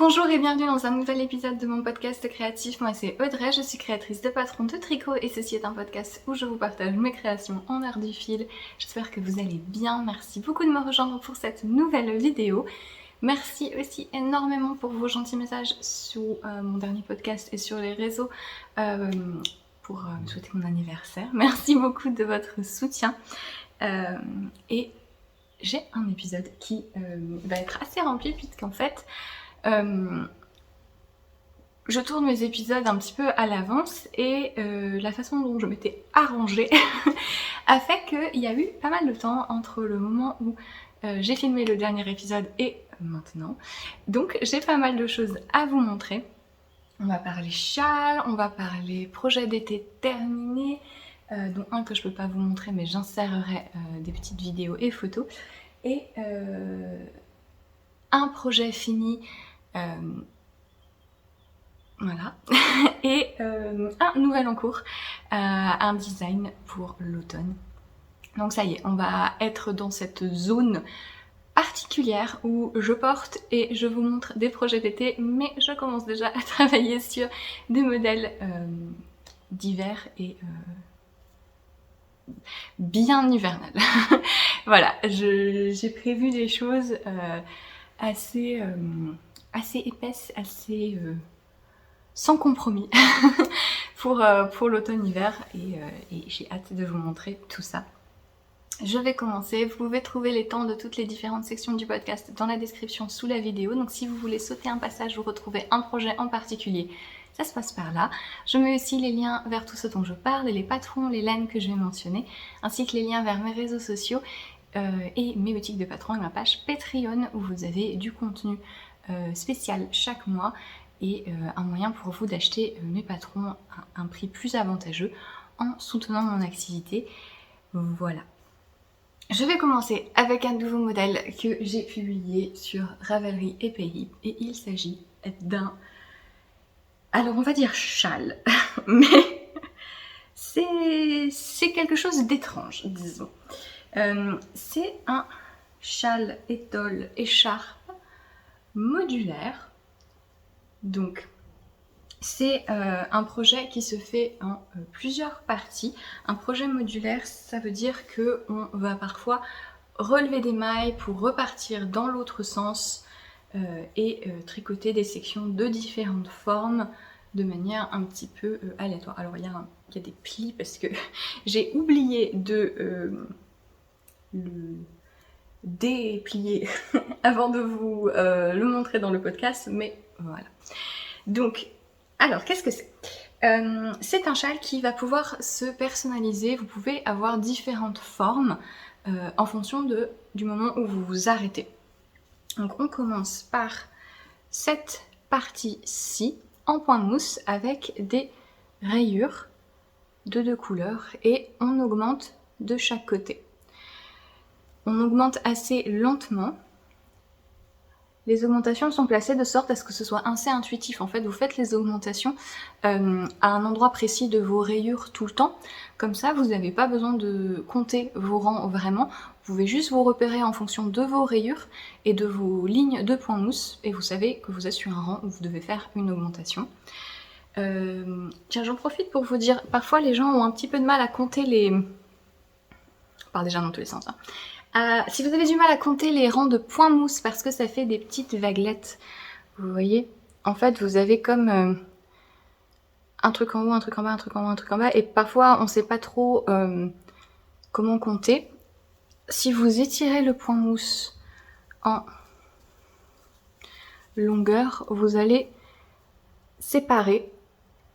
Bonjour et bienvenue dans un nouvel épisode de mon podcast créatif. Moi c'est Audrey, je suis créatrice de patron de tricot et ceci est un podcast où je vous partage mes créations en art du fil. J'espère que vous allez bien, merci beaucoup de me rejoindre pour cette nouvelle vidéo. Merci aussi énormément pour vos gentils messages sous mon dernier podcast et sur les réseaux pour me souhaiter mon anniversaire. Merci beaucoup de votre soutien et j'ai un épisode qui va être assez rempli puisqu'en fait je tourne mes épisodes un petit peu à l'avance et la façon dont je m'étais arrangée a fait qu'il y a eu pas mal de temps entre le moment où j'ai filmé le dernier épisode et maintenant. Donc j'ai pas mal de choses à vous montrer. On va parler châle, on va parler projet d'été terminé, dont un que je peux pas vous montrer mais j'insérerai des petites vidéos et photos. Et un projet fini. Voilà. Et un nouvel en cours, un design pour l'automne. Donc ça y est, on va être dans cette zone particulière où je porte et je vous montre des projets d'été, mais je commence déjà à travailler sur des modèles d'hiver et bien hivernales. Voilà, j'ai prévu des choses assez épaisses, assez sans compromis pour l'automne-hiver et j'ai hâte de vous montrer tout ça. Je vais commencer, vous pouvez trouver les temps de toutes les différentes sections du podcast dans la description sous la vidéo, donc si vous voulez sauter un passage ou retrouver un projet en particulier, ça se passe par là. Je mets aussi les liens vers tout ce dont je parle, les patrons, les laines que je vais mentionner, ainsi que les liens vers mes réseaux sociaux et mes boutiques de patrons et ma page Patreon où vous avez du contenu spécial chaque mois et un moyen pour vous d'acheter mes patrons à un prix plus avantageux en soutenant mon activité. Voilà. Je vais commencer avec un nouveau modèle que j'ai publié sur Ravelry et Pays et il s'agit d'un... Alors on va dire châle, mais c'est quelque chose d'étrange, disons. C'est un châle étole écharpe modulaire. Donc c'est un projet qui se fait en plusieurs parties. Un projet modulaire, ça veut dire qu'on va parfois relever des mailles pour repartir dans l'autre sens et tricoter des sections de différentes formes de manière un petit peu aléatoire. Alors il y a des plis parce que j'ai oublié de le déplier avant de vous le montrer dans le podcast, mais voilà. Donc, alors qu'est-ce que c'est ? C'est un châle qui va pouvoir se personnaliser, vous pouvez avoir différentes formes en fonction du moment où vous vous arrêtez. Donc on commence par cette partie-ci en point mousse avec des rayures de deux couleurs et on augmente de chaque côté. On augmente assez lentement. Les augmentations sont placées de sorte à ce que ce soit assez intuitif. En fait, vous faites les augmentations à un endroit précis de vos rayures tout le temps. Comme ça, vous n'avez pas besoin de compter vos rangs vraiment. Vous pouvez juste vous repérer en fonction de vos rayures et de vos lignes de point mousse. Et vous savez que vous êtes sur un rang où vous devez faire une augmentation. Tiens, j'en profite pour vous dire, parfois les gens ont un petit peu de mal à compter les... Je parle déjà dans tous les sens, hein. Si vous avez du mal à compter les rangs de points mousse parce que ça fait des petites vaguelettes, vous voyez, en fait vous avez comme un truc en haut, un truc en bas, un truc en haut, un truc en bas, et parfois on sait pas trop comment compter. Si vous étirez le point mousse en longueur, vous allez séparer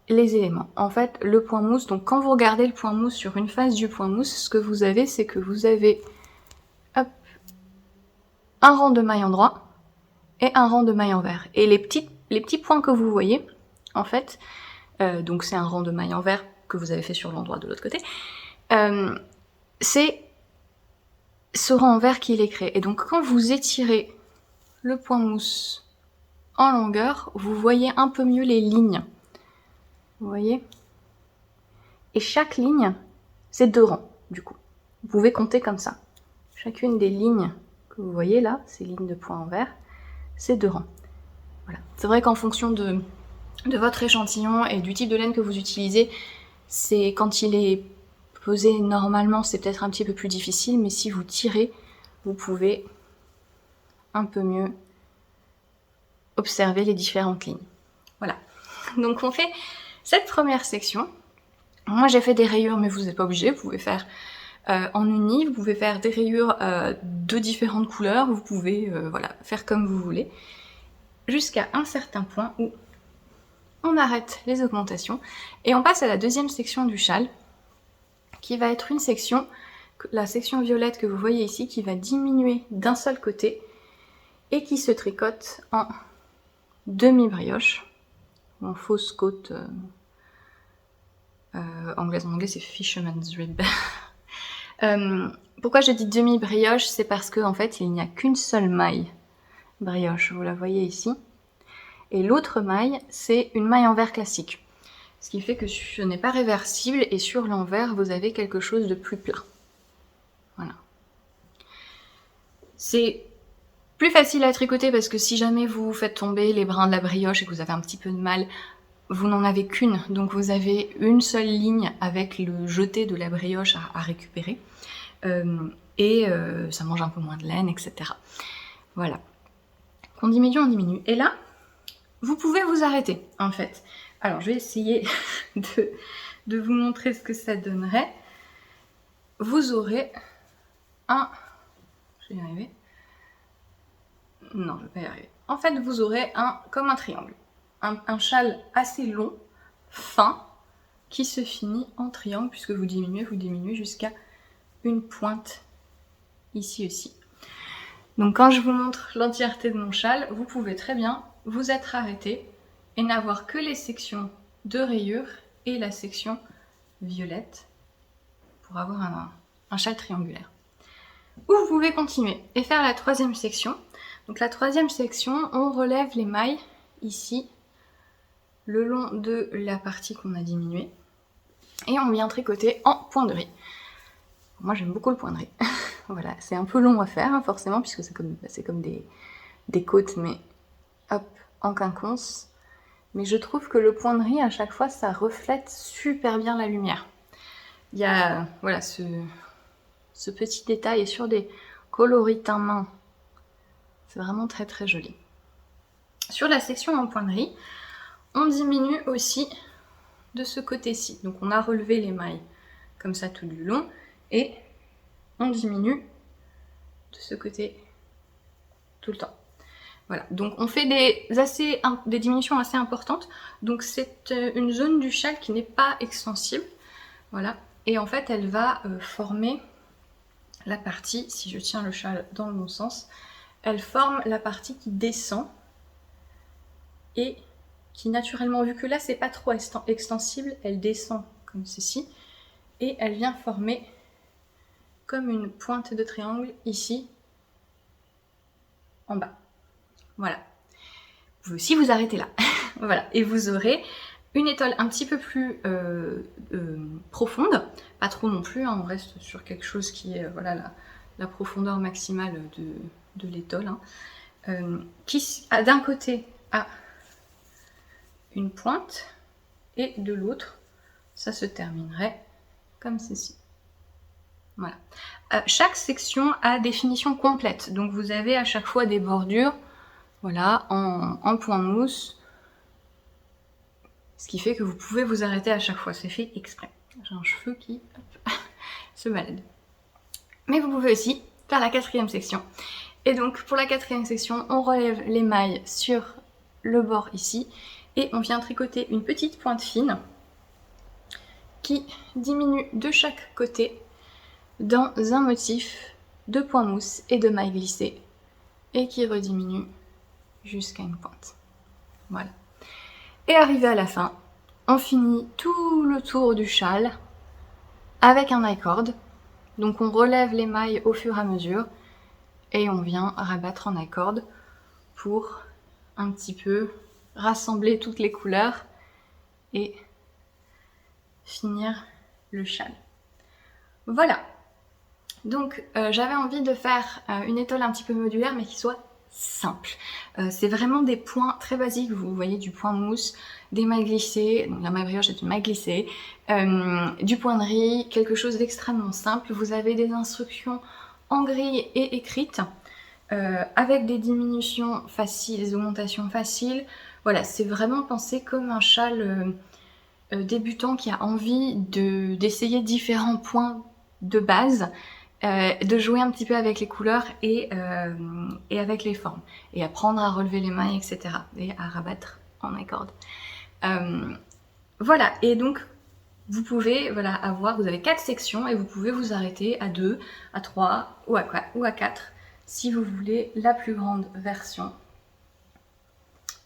les éléments. En fait, le point mousse, donc quand vous regardez le point mousse sur une face du point mousse, ce que vous avez, c'est que vous avez un rang de mailles en droit et un rang de mailles en vert. Et les petits points que vous voyez, en fait, donc c'est un rang de mailles en vert que vous avez fait sur l'endroit de l'autre côté, c'est ce rang en vert qui est créé. Et donc quand vous étirez le point mousse en longueur, vous voyez un peu mieux les lignes. Vous voyez ? Et chaque ligne, c'est 2 rangs, du coup. Vous pouvez compter comme ça. Chacune des lignes que vous voyez là, ces lignes de points en vert, c'est 2 rangs. Voilà. C'est vrai qu'en fonction de votre échantillon et du type de laine que vous utilisez, c'est quand il est posé normalement, c'est peut-être un petit peu plus difficile, mais si vous tirez, vous pouvez un peu mieux observer les différentes lignes. Voilà. Donc on fait cette première section. Moi j'ai fait des rayures, mais vous n'êtes pas obligé, vous pouvez faire en uni, vous pouvez faire des rayures de différentes couleurs, vous pouvez voilà, faire comme vous voulez, jusqu'à un certain point où on arrête les augmentations et on passe à la deuxième section du châle, qui va être une section, la section violette que vous voyez ici, qui va diminuer d'un seul côté et qui se tricote en demi-brioche, en fausse côte anglaise. En anglais c'est fisherman's rib. Pourquoi je dis demi-brioche? C'est parce qu'en fait il n'y a qu'une seule maille brioche, vous la voyez ici. Et l'autre maille, c'est une maille en verre classique. Ce qui fait que ce n'est pas réversible et sur l'envers, vous avez quelque chose de plus plat. Voilà. C'est plus facile à tricoter parce que si jamais vous faites tomber les brins de la brioche et que vous avez un petit peu de mal, vous n'en avez qu'une. Donc vous avez une seule ligne avec le jeté de la brioche à récupérer. Ça mange un peu moins de laine, etc. Voilà. On diminue, on diminue. Et là, vous pouvez vous arrêter, en fait. Alors, je vais essayer de vous montrer ce que ça donnerait. Vous aurez un... Je vais y arriver. Non, je ne vais pas y arriver. En fait, vous aurez comme un triangle. Un châle assez long, fin, qui se finit en triangle, puisque vous diminuez jusqu'à une pointe ici aussi. Donc quand je vous montre l'entièreté de mon châle, vous pouvez très bien vous être arrêté et n'avoir que les sections de rayures et la section violette pour avoir un châle triangulaire. Ou vous pouvez continuer et faire la troisième section. Donc la troisième section, on relève les mailles ici, le long de la partie qu'on a diminuée, et on vient tricoter en point de riz. Moi j'aime beaucoup le point de riz. Voilà, c'est un peu long à faire hein, forcément, puisque c'est comme des côtes, mais hop, en quinconce. Mais je trouve que le point de riz, à chaque fois, ça reflète super bien la lumière. Il y a voilà, ce petit détail, et sur des coloris teint main, c'est vraiment très très joli. Sur la section en point de riz, on diminue aussi de ce côté-ci. Donc on a relevé les mailles comme ça tout du long, et on diminue de ce côté tout le temps. Voilà, donc on fait des diminutions assez importantes. Donc c'est une zone du châle qui n'est pas extensible. Voilà, et en fait elle va former la partie, si je tiens le châle dans le bon sens, elle forme la partie qui descend et qui naturellement, vu que là c'est pas trop extensible, elle descend comme ceci et elle vient former comme une pointe de triangle ici en bas. Voilà. Vous pouvez aussi vous arrêter là. Voilà. Et vous aurez une étole un petit peu plus profonde, pas trop non plus, hein, on reste sur quelque chose qui est voilà, la profondeur maximale de l'étole, hein, qui d'un côté a une pointe et de l'autre ça se terminerait comme ceci. Voilà. Chaque section a des finitions complètes, donc vous avez à chaque fois des bordures, voilà, en point mousse, ce qui fait que vous pouvez vous arrêter à chaque fois, c'est fait exprès. J'ai un cheveu qui se balade. Mais vous pouvez aussi faire la quatrième section. Et donc pour la quatrième section, on relève les mailles sur le bord ici, et on vient tricoter une petite pointe fine qui diminue de chaque côté dans un motif de point mousse et de mailles glissées et qui rediminue jusqu'à une pointe. Voilà. Et arrivé à la fin, on finit tout le tour du châle avec un I-cord. Donc on relève les mailles au fur et à mesure et on vient rabattre en I-cord pour un petit peu rassembler toutes les couleurs et finir le châle. Voilà. Donc j'avais envie de faire une étole un petit peu modulaire mais qui soit simple. C'est vraiment des points très basiques, vous voyez, du point mousse, des mailles glissées, donc la maille brioche est une maille glissée, du point de riz, quelque chose d'extrêmement simple. Vous avez des instructions en grille et écrites, avec des diminutions faciles, des augmentations faciles. Voilà, c'est vraiment pensé comme un châle débutant qui a envie d'essayer différents points de base, de jouer un petit peu avec les couleurs et avec les formes, et apprendre à relever les mailles, etc. et à rabattre en accorde. Voilà, et donc vous pouvez avoir, vous avez 4 sections et vous pouvez vous arrêter à 2, à 3 ou à 4 si vous voulez la plus grande version.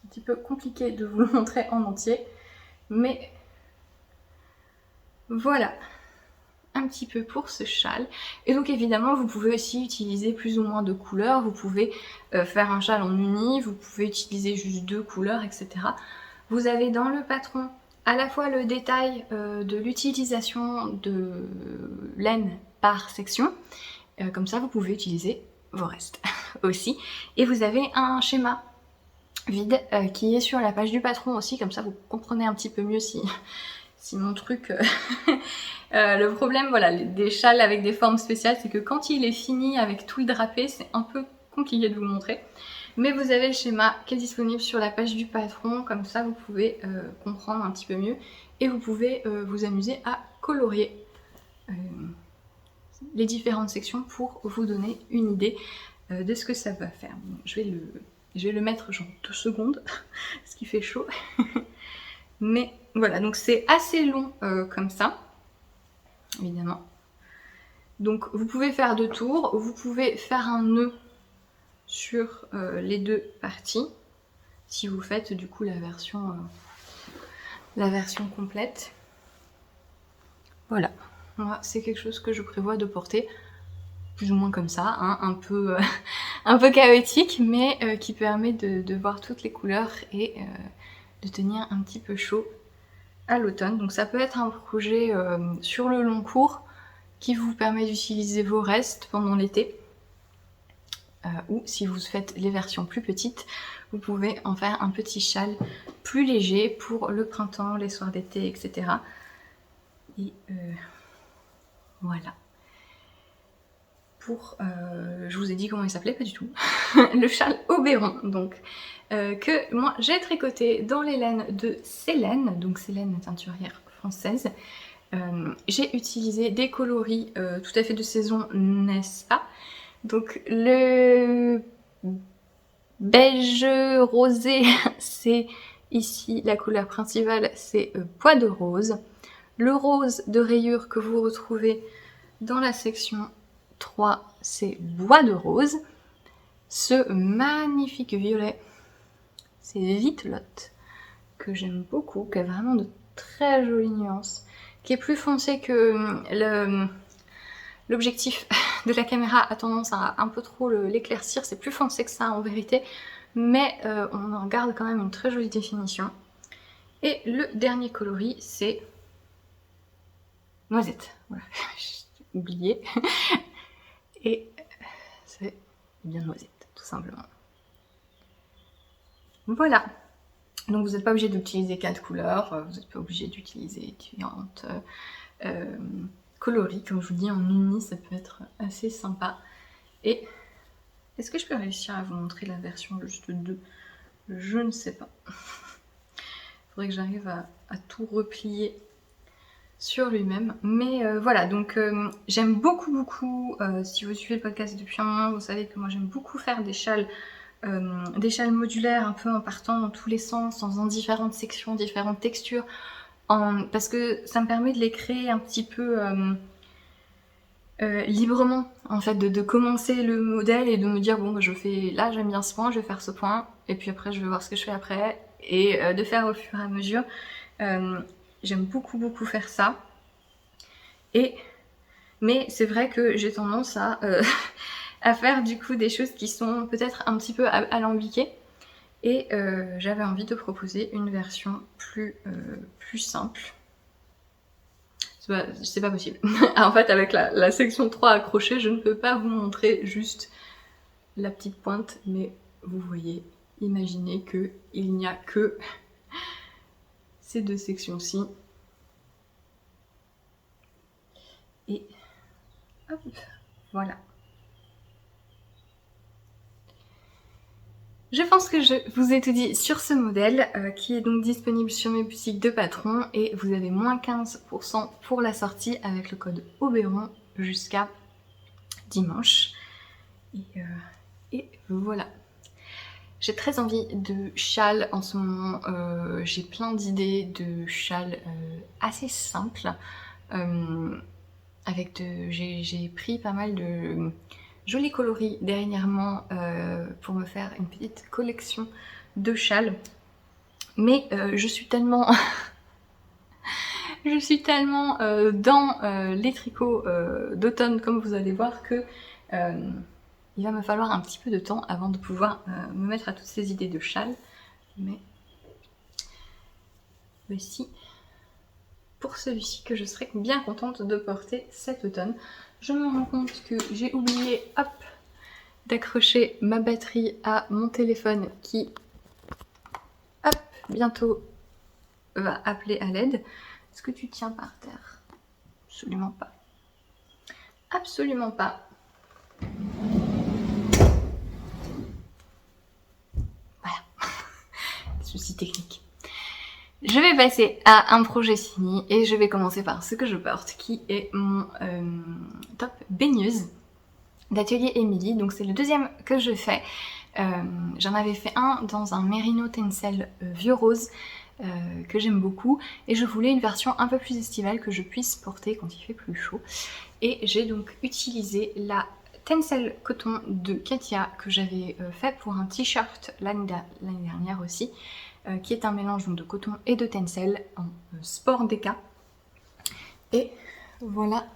Un petit peu compliqué de vous le montrer en entier, mais voilà un petit peu pour ce châle. Et donc évidemment vous pouvez aussi utiliser plus ou moins de couleurs, vous pouvez faire un châle en uni, vous pouvez utiliser juste 2 couleurs, etc. Vous avez dans le patron à la fois le détail de l'utilisation de laine par section, comme ça vous pouvez utiliser vos restes aussi. Et vous avez un schéma vide qui est sur la page du patron aussi, comme ça vous comprenez un petit peu mieux si mon truc... le problème voilà, des châles avec des formes spéciales, c'est que quand il est fini avec tout le drapé, c'est un peu compliqué de vous montrer. Mais vous avez le schéma qui est disponible sur la page du patron, comme ça vous pouvez comprendre un petit peu mieux et vous pouvez vous amuser à colorier les différentes sections pour vous donner une idée de ce que ça va faire. Bon, je vais le mettre genre 2 secondes, parce qu'il fait chaud. Mais voilà, donc c'est assez long comme ça, évidemment. Donc vous pouvez faire 2 tours, vous pouvez faire un nœud sur les 2 parties, si vous faites du coup la version complète. Voilà, moi c'est quelque chose que je prévois de porter plus ou moins comme ça, hein, un peu chaotique, mais qui permet de voir toutes les couleurs et de tenir un petit peu chaud à l'automne. Donc ça peut être un projet sur le long cours qui vous permet d'utiliser vos restes pendant l'été. Ou si vous faites les versions plus petites, vous pouvez en faire un petit châle plus léger pour le printemps, les soirs d'été, etc. Et voilà. Je vous ai dit comment il s'appelait, pas du tout. Le châle Oberon, donc, que moi j'ai tricoté dans les laines de Célène, donc Célène, teinturière française. J'ai utilisé des coloris tout à fait de saison, n'est-ce pas? Donc le beige rosé, c'est ici la couleur principale, c'est bois de rose. Le rose de rayure que vous retrouvez dans la section 3, c'est bois de rose. Ce magnifique violet, c'est Vitelotte, que j'aime beaucoup, qui a vraiment de très jolies nuances, qui est plus foncé que l'objectif de la caméra a tendance à un peu trop l'éclaircir, c'est plus foncé que ça en vérité, mais on en garde quand même une très jolie définition. Et le dernier coloris, c'est noisette, voilà, j'ai oublié, et c'est bien noisette, tout simplement. Voilà, donc vous n'êtes pas obligé d'utiliser 4 couleurs, vous n'êtes pas obligé d'utiliser différentes coloris, comme je vous dis, en uni, ça peut être assez sympa. Et est-ce que je peux réussir à vous montrer la version juste 2? Je ne sais pas. Il faudrait que j'arrive à tout replier sur lui-même. Mais voilà, donc j'aime beaucoup, si vous suivez le podcast depuis un moment, vous savez que moi j'aime beaucoup faire des châles modulaires, un peu en partant dans tous les sens, en faisant différentes sections, différentes textures, parce que ça me permet de les créer un petit peu librement, en fait, de commencer le modèle et de me dire bon, je fais là, j'aime bien ce point, je vais faire ce point, et puis après je vais voir ce que je fais après, et de faire au fur et à mesure. J'aime beaucoup faire ça. Mais c'est vrai que j'ai tendance à faire du coup des choses qui sont peut-être un petit peu alambiquées. Et j'avais envie de proposer une version plus simple. C'est pas possible. En fait, avec la section 3 accrochée, je ne peux pas vous montrer juste la petite pointe, mais vous voyez, imaginez qu'il n'y a que ces deux sections-ci. Et hop, voilà. Je pense que je vous ai tout dit sur ce modèle qui est donc disponible sur mes boutiques de Patreon et vous avez moins 15% pour la sortie avec le code Oberon jusqu'à dimanche. Et voilà. J'ai très envie de châles en ce moment. J'ai plein d'idées de châles assez simples. J'ai pris pas mal de jolis coloris dernièrement pour me faire une petite collection de châles. Mais je suis tellement dans les tricots d'automne, comme vous allez voir, que il va me falloir un petit peu de temps avant de pouvoir me mettre à toutes ces idées de châles. Mais voici pour celui-ci que je serais bien contente de porter cet automne. Je me rends compte que j'ai oublié, hop, d'accrocher ma batterie à mon téléphone qui, hop, bientôt va appeler à l'aide. Est-ce que tu tiens par terre? Absolument pas. Absolument pas. Voilà. Souci technique. Je vais passer à un projet fini et je vais commencer par ce que je porte qui est mon top baigneuse d'Atelier Émilie. Donc c'est le deuxième que je fais. J'en avais fait un dans un Merino Tencel vieux rose que j'aime beaucoup et je voulais une version un peu plus estivale que je puisse porter quand il fait plus chaud. Et j'ai donc utilisé la Tencel coton de Katia que j'avais fait pour un t-shirt l'année dernière aussi, qui est un mélange donc, de coton et de Tencel en sport déca. Et voilà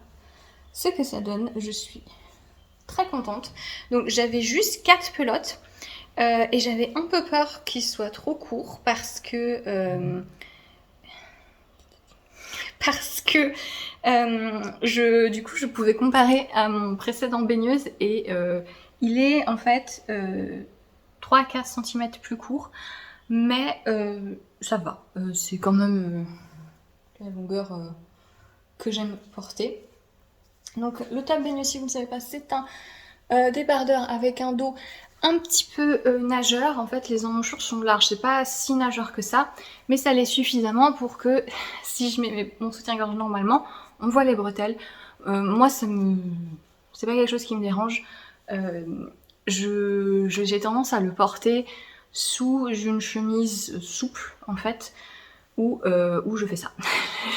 ce que ça donne. Je suis très contente. Donc j'avais juste 4 pelotes et j'avais un peu peur qu'il soit trop court parce que du coup je pouvais comparer à mon précédent baigneuse et il est en fait 3 à 4 cm plus court, mais ça va, c'est quand même la longueur que j'aime porter. Donc le top baigneuse, si vous ne savez pas, c'est un débardeur avec un dos un petit peu nageur. En fait les emmanchures sont larges, c'est pas si nageur que ça, mais ça l'est suffisamment pour que si je mets mon soutien-gorge normalement, on voit les bretelles. Moi c'est pas quelque chose qui me dérange. J'ai tendance à le porter sous une chemise souple en fait, où je fais ça.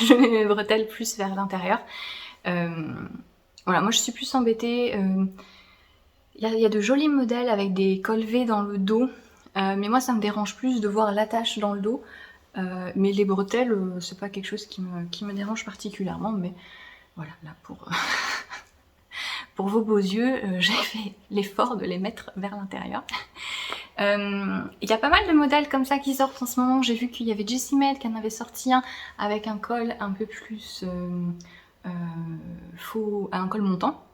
Je mets mes bretelles plus vers l'intérieur. Voilà, moi je suis plus embêtée. Il y a de jolis modèles avec des cols V dans le dos, mais moi ça me dérange plus de voir l'attache dans le dos. Mais les bretelles, c'est pas quelque chose qui me dérange particulièrement, mais voilà, là pour, pour vos beaux yeux, j'ai fait l'effort de les mettre vers l'intérieur. Il y a pas mal de modèles comme ça qui sortent en ce moment. J'ai vu qu'il y avait Jessie Med qui en avait sorti un avec un col un peu plus un col montant.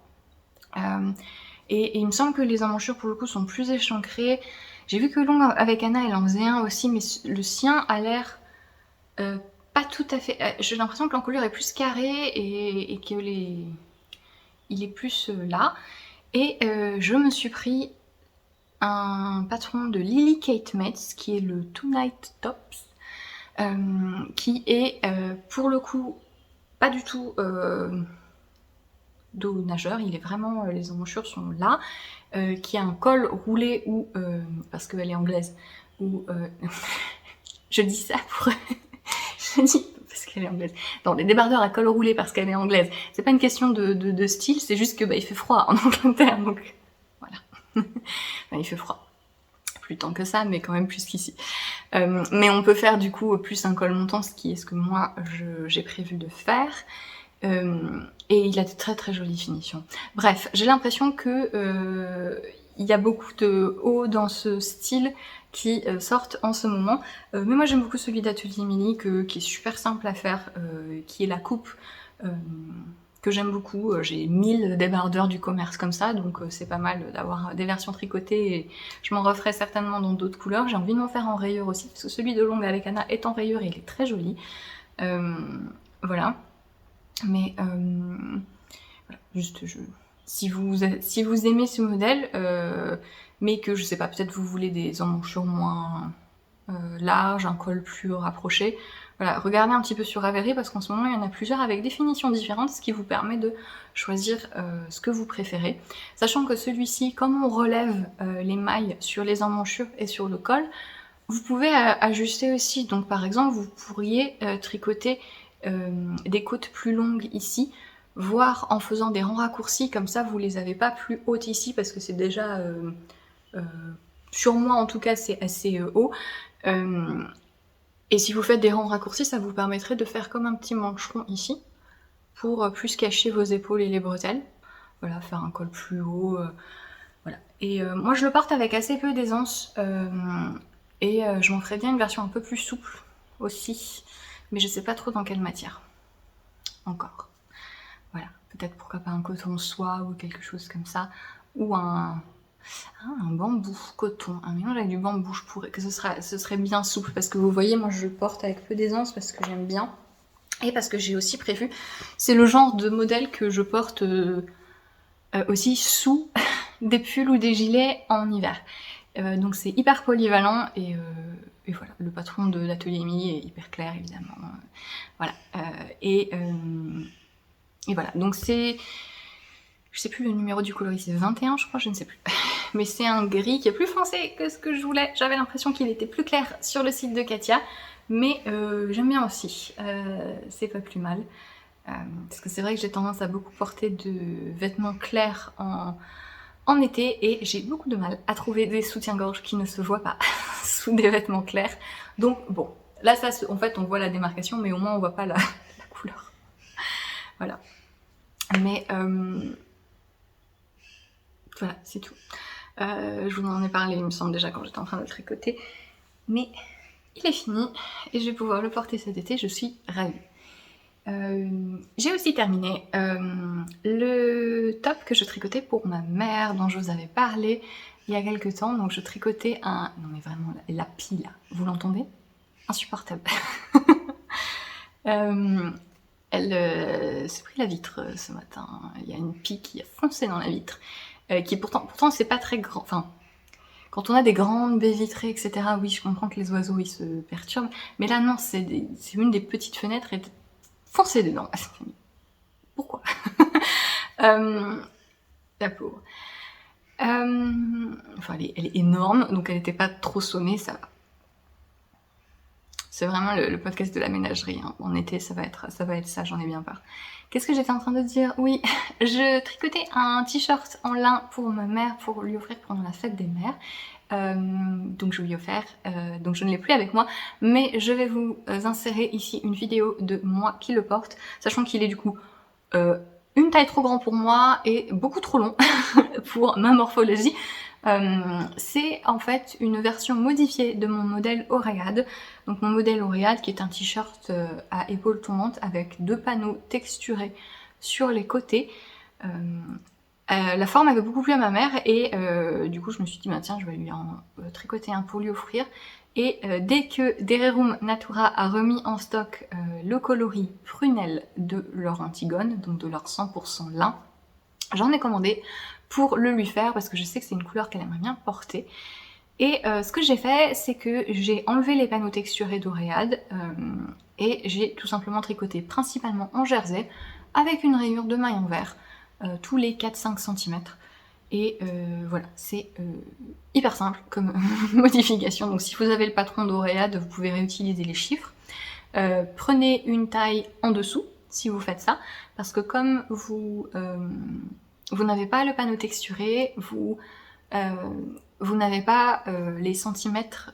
Et il me semble que les emmanchures pour le coup sont plus échancrées. J'ai vu que Long avec Anna elle en faisait un aussi, mais le sien a l'air pas tout à fait... J'ai l'impression que l'encolure est plus carrée et qu'il est plus là. Et je me suis pris un patron de Lily Kate Metz qui est le Tonight Tops, qui est pour le coup pas du tout dos nageur, il est vraiment, les emmanchures sont là, qui a un col roulé ou, parce qu'elle est anglaise, ou je dis ça pour... je dis parce qu'elle est anglaise. Non, les débardeurs à col roulé parce qu'elle est anglaise, c'est pas une question de style, c'est juste que bah, il fait froid en Angleterre, donc voilà. Enfin, il fait froid. Plus tant que ça, mais quand même plus qu'ici. Mais on peut faire du coup plus un col montant, ce qui est ce que moi j'ai prévu de faire. Et il a de très très jolies finitions. Bref, j'ai l'impression que il y a beaucoup de hauts dans ce style qui sortent en ce moment. Mais moi j'aime beaucoup celui d'Atelier Émilie qui est super simple à faire, qui est la coupe que j'aime beaucoup. J'ai 1000 débardeurs du commerce comme ça, donc c'est pas mal d'avoir des versions tricotées et je m'en referai certainement dans d'autres couleurs. J'ai envie de m'en faire en rayure aussi, parce que celui de Longue avec Anna est en rayure et il est très joli. Voilà. Mais voilà, juste si vous aimez ce modèle, mais que je sais pas, peut-être vous voulez des emmanchures moins larges, un col plus rapproché, voilà, regardez un petit peu sur Ravelry parce qu'en ce moment il y en a plusieurs avec des finitions différentes, ce qui vous permet de choisir ce que vous préférez. Sachant que celui-ci, comme on relève les mailles sur les emmanchures et sur le col, vous pouvez ajuster aussi. Donc par exemple, vous pourriez tricoter des côtes plus longues ici, voire en faisant des rangs raccourcis, comme ça vous les avez pas plus hautes ici parce que c'est déjà, sur moi en tout cas, c'est assez haut. Et si vous faites des rangs raccourcis, ça vous permettrait de faire comme un petit mancheron ici, pour plus cacher vos épaules et les bretelles. Voilà, faire un col plus haut, voilà. Et moi je le porte avec assez peu d'aisance, et je m'en ferais bien une version un peu plus souple aussi, mais je sais pas trop dans quelle matière, encore. Voilà, peut-être pourquoi pas un coton soie ou quelque chose comme ça, ou un bambou coton, un mélange avec du bambou, je pourrais, que ce serait bien souple, parce que vous voyez, moi je le porte avec peu d'aisance parce que j'aime bien, et parce que j'ai aussi prévu, c'est le genre de modèle que je porte aussi sous des pulls ou des gilets en hiver. Donc c'est hyper polyvalent, et voilà, le patron de l'atelier Émilie est hyper clair évidemment, voilà, et voilà, donc c'est, je sais plus le numéro du coloris, c'est 21 je crois, je ne sais plus. Mais c'est un gris qui est plus foncé que ce que je voulais. J'avais l'impression qu'il était plus clair sur le site de Katia, mais j'aime bien aussi, c'est pas plus mal. Parce que c'est vrai que j'ai tendance à beaucoup porter de vêtements clairs en été, et j'ai beaucoup de mal à trouver des soutiens-gorge qui ne se voient pas sous des vêtements clairs. Donc bon, là ça, en fait on voit la démarcation, mais au moins on voit pas la couleur. Voilà. Mais voilà, c'est tout. Je vous en ai parlé, il me semble, déjà quand j'étais en train de le tricoter. Mais il est fini et je vais pouvoir le porter cet été, je suis ravie. J'ai aussi terminé le top que je tricotais pour ma mère, dont je vous avais parlé il y a quelques temps. Donc je tricotais un... Non mais vraiment, la pie là, vous l'entendez? Insupportable. Elle s'est pris la vitre ce matin. Il y a une pie qui a foncé dans la vitre. Qui pourtant c'est pas très grand, enfin, quand on a des grandes baies vitrées, etc., oui, je comprends que les oiseaux, ils se perturbent, mais là, non, c'est une des petites fenêtres et foncez dedans. Pourquoi? La pauvre. Enfin, elle est énorme, donc elle n'était pas trop sonnée, ça va. C'est vraiment le podcast de la ménagerie, hein. En été, ça va être ça, j'en ai bien peur. Qu'est-ce que j'étais en train de dire? Oui, je tricotais un t-shirt en lin pour ma mère, pour lui offrir pendant la fête des mères. Donc je lui ai offert, donc je ne l'ai plus avec moi, mais je vais vous insérer ici une vidéo de moi qui le porte, sachant qu'il est du coup une taille trop grand pour moi et beaucoup trop long pour ma morphologie. C'est en fait une version modifiée de mon modèle Oréade. Donc mon modèle Oréade qui est un t-shirt à épaules tombantes avec 2 panneaux texturés sur les côtés. La forme avait beaucoup plu à ma mère et du coup je me suis dit bah, tiens, je vais lui en tricoter un pour lui offrir. Et dès que Dererum Natura a remis en stock le coloris prunelle de leur Antigone, donc de leur 100% lin, j'en ai commandé pour le lui faire parce que je sais que c'est une couleur qu'elle aimerait bien porter. Et ce que j'ai fait, c'est que j'ai enlevé les panneaux texturés d'Oréade et j'ai tout simplement tricoté principalement en jersey avec une rayure de maille en vert tous les 4-5 cm. Et voilà, c'est hyper simple comme modification. Donc si vous avez le patron d'Oréade, vous pouvez réutiliser les chiffres. Prenez une taille en dessous si vous faites ça, parce que comme vous n'avez pas le panneau texturé, vous n'avez pas les centimètres,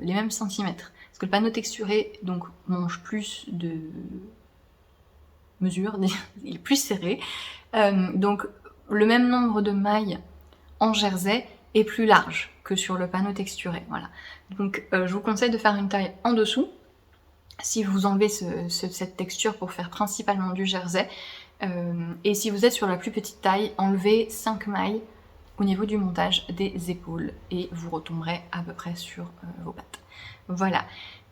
les mêmes centimètres. Parce que le panneau texturé donc mange plus de mesure, il est plus serré. Donc le même nombre de mailles en jersey est plus large que sur le panneau texturé. Voilà. Donc je vous conseille de faire une taille en dessous si vous enlevez cette texture pour faire principalement du jersey. Et si vous êtes sur la plus petite taille, enlevez 5 mailles au niveau du montage des épaules et vous retomberez à peu près sur vos pattes. Voilà,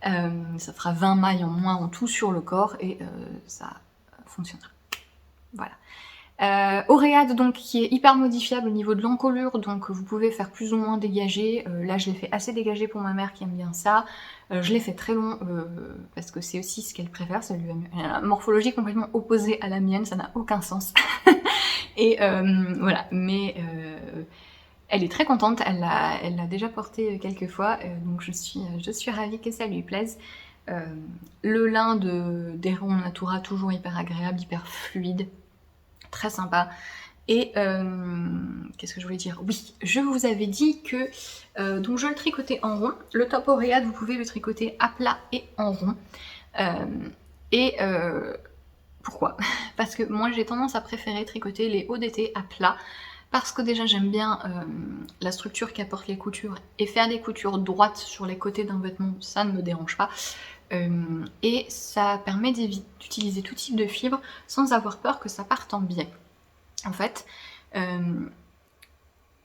ça fera 20 mailles en moins en tout sur le corps et ça fonctionnera. Voilà. Auréade donc qui est hyper modifiable au niveau de l'encolure, donc vous pouvez faire plus ou moins dégager. Là je l'ai fait assez dégagé pour ma mère qui aime bien ça. Je l'ai fait très long parce que c'est aussi ce qu'elle préfère, ça lui a une morphologie complètement opposée à la mienne, ça n'a aucun sens. Et voilà, mais elle est très contente, elle l'a déjà porté quelques fois, donc je suis ravie que ça lui plaise. Le lin d'Héron Natura, toujours hyper agréable, hyper fluide. Très sympa. Et qu'est-ce que je voulais dire? Oui, je vous avais dit que donc je le tricotais en rond. Le top Auréade, vous pouvez le tricoter à plat et en rond. Pourquoi? Parce que moi j'ai tendance à préférer tricoter les hauts d'été à plat. Parce que déjà j'aime bien la structure qu'apportent les coutures. Et faire des coutures droites sur les côtés d'un vêtement, ça ne me dérange pas. Et ça permet d'utiliser tout type de fibres sans avoir peur que ça parte en biais. En fait,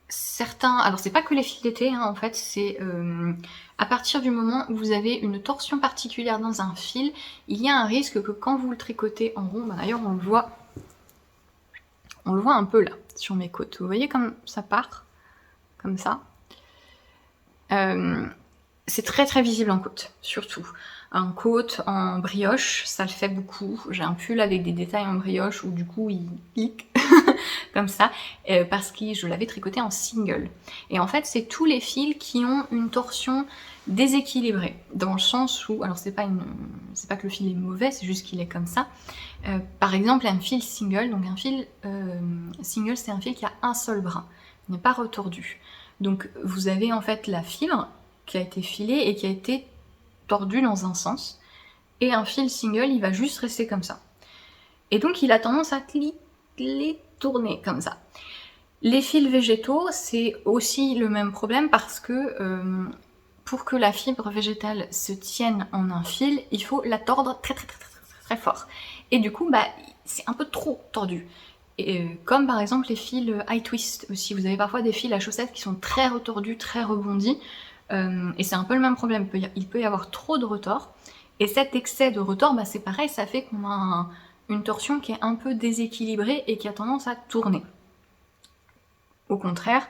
certains... Alors c'est pas que les fils d'été, hein, en fait, c'est à partir du moment où vous avez une torsion particulière dans un fil, il y a un risque que quand vous le tricotez en rond, d'ailleurs on le voit un peu là, sur mes côtes. Vous voyez comme ça part, comme ça. C'est très très visible en côte, surtout. En côte, en brioche, ça le fait beaucoup. J'ai un pull avec des détails en brioche où du coup il pique, comme ça, parce que je l'avais tricoté en single. Et en fait, c'est tous les fils qui ont une torsion déséquilibrée, dans le sens où, alors c'est pas que le fil est mauvais, c'est juste qu'il est comme ça. Par exemple, un fil single, donc un fil single, c'est un fil qui a un seul brin, il n'est pas retordu. Donc vous avez en fait la fibre qui a été filée et qui a été tordue dans un sens, et un fil single, il va juste rester comme ça. Et donc il a tendance à les tourner comme ça. Les fils végétaux, c'est aussi le même problème parce que pour que la fibre végétale se tienne en un fil, il faut la tordre très fort. Et du coup, c'est un peu trop tordu. Et, comme par exemple les fils high twist aussi. Vous avez parfois des fils à chaussettes qui sont très retordus, très rebondis. Et c'est un peu le même problème. Il peut y avoir trop de retors. Et cet excès de retors, c'est pareil, ça fait qu'on a une torsion qui est un peu déséquilibrée et qui a tendance à tourner. Au contraire,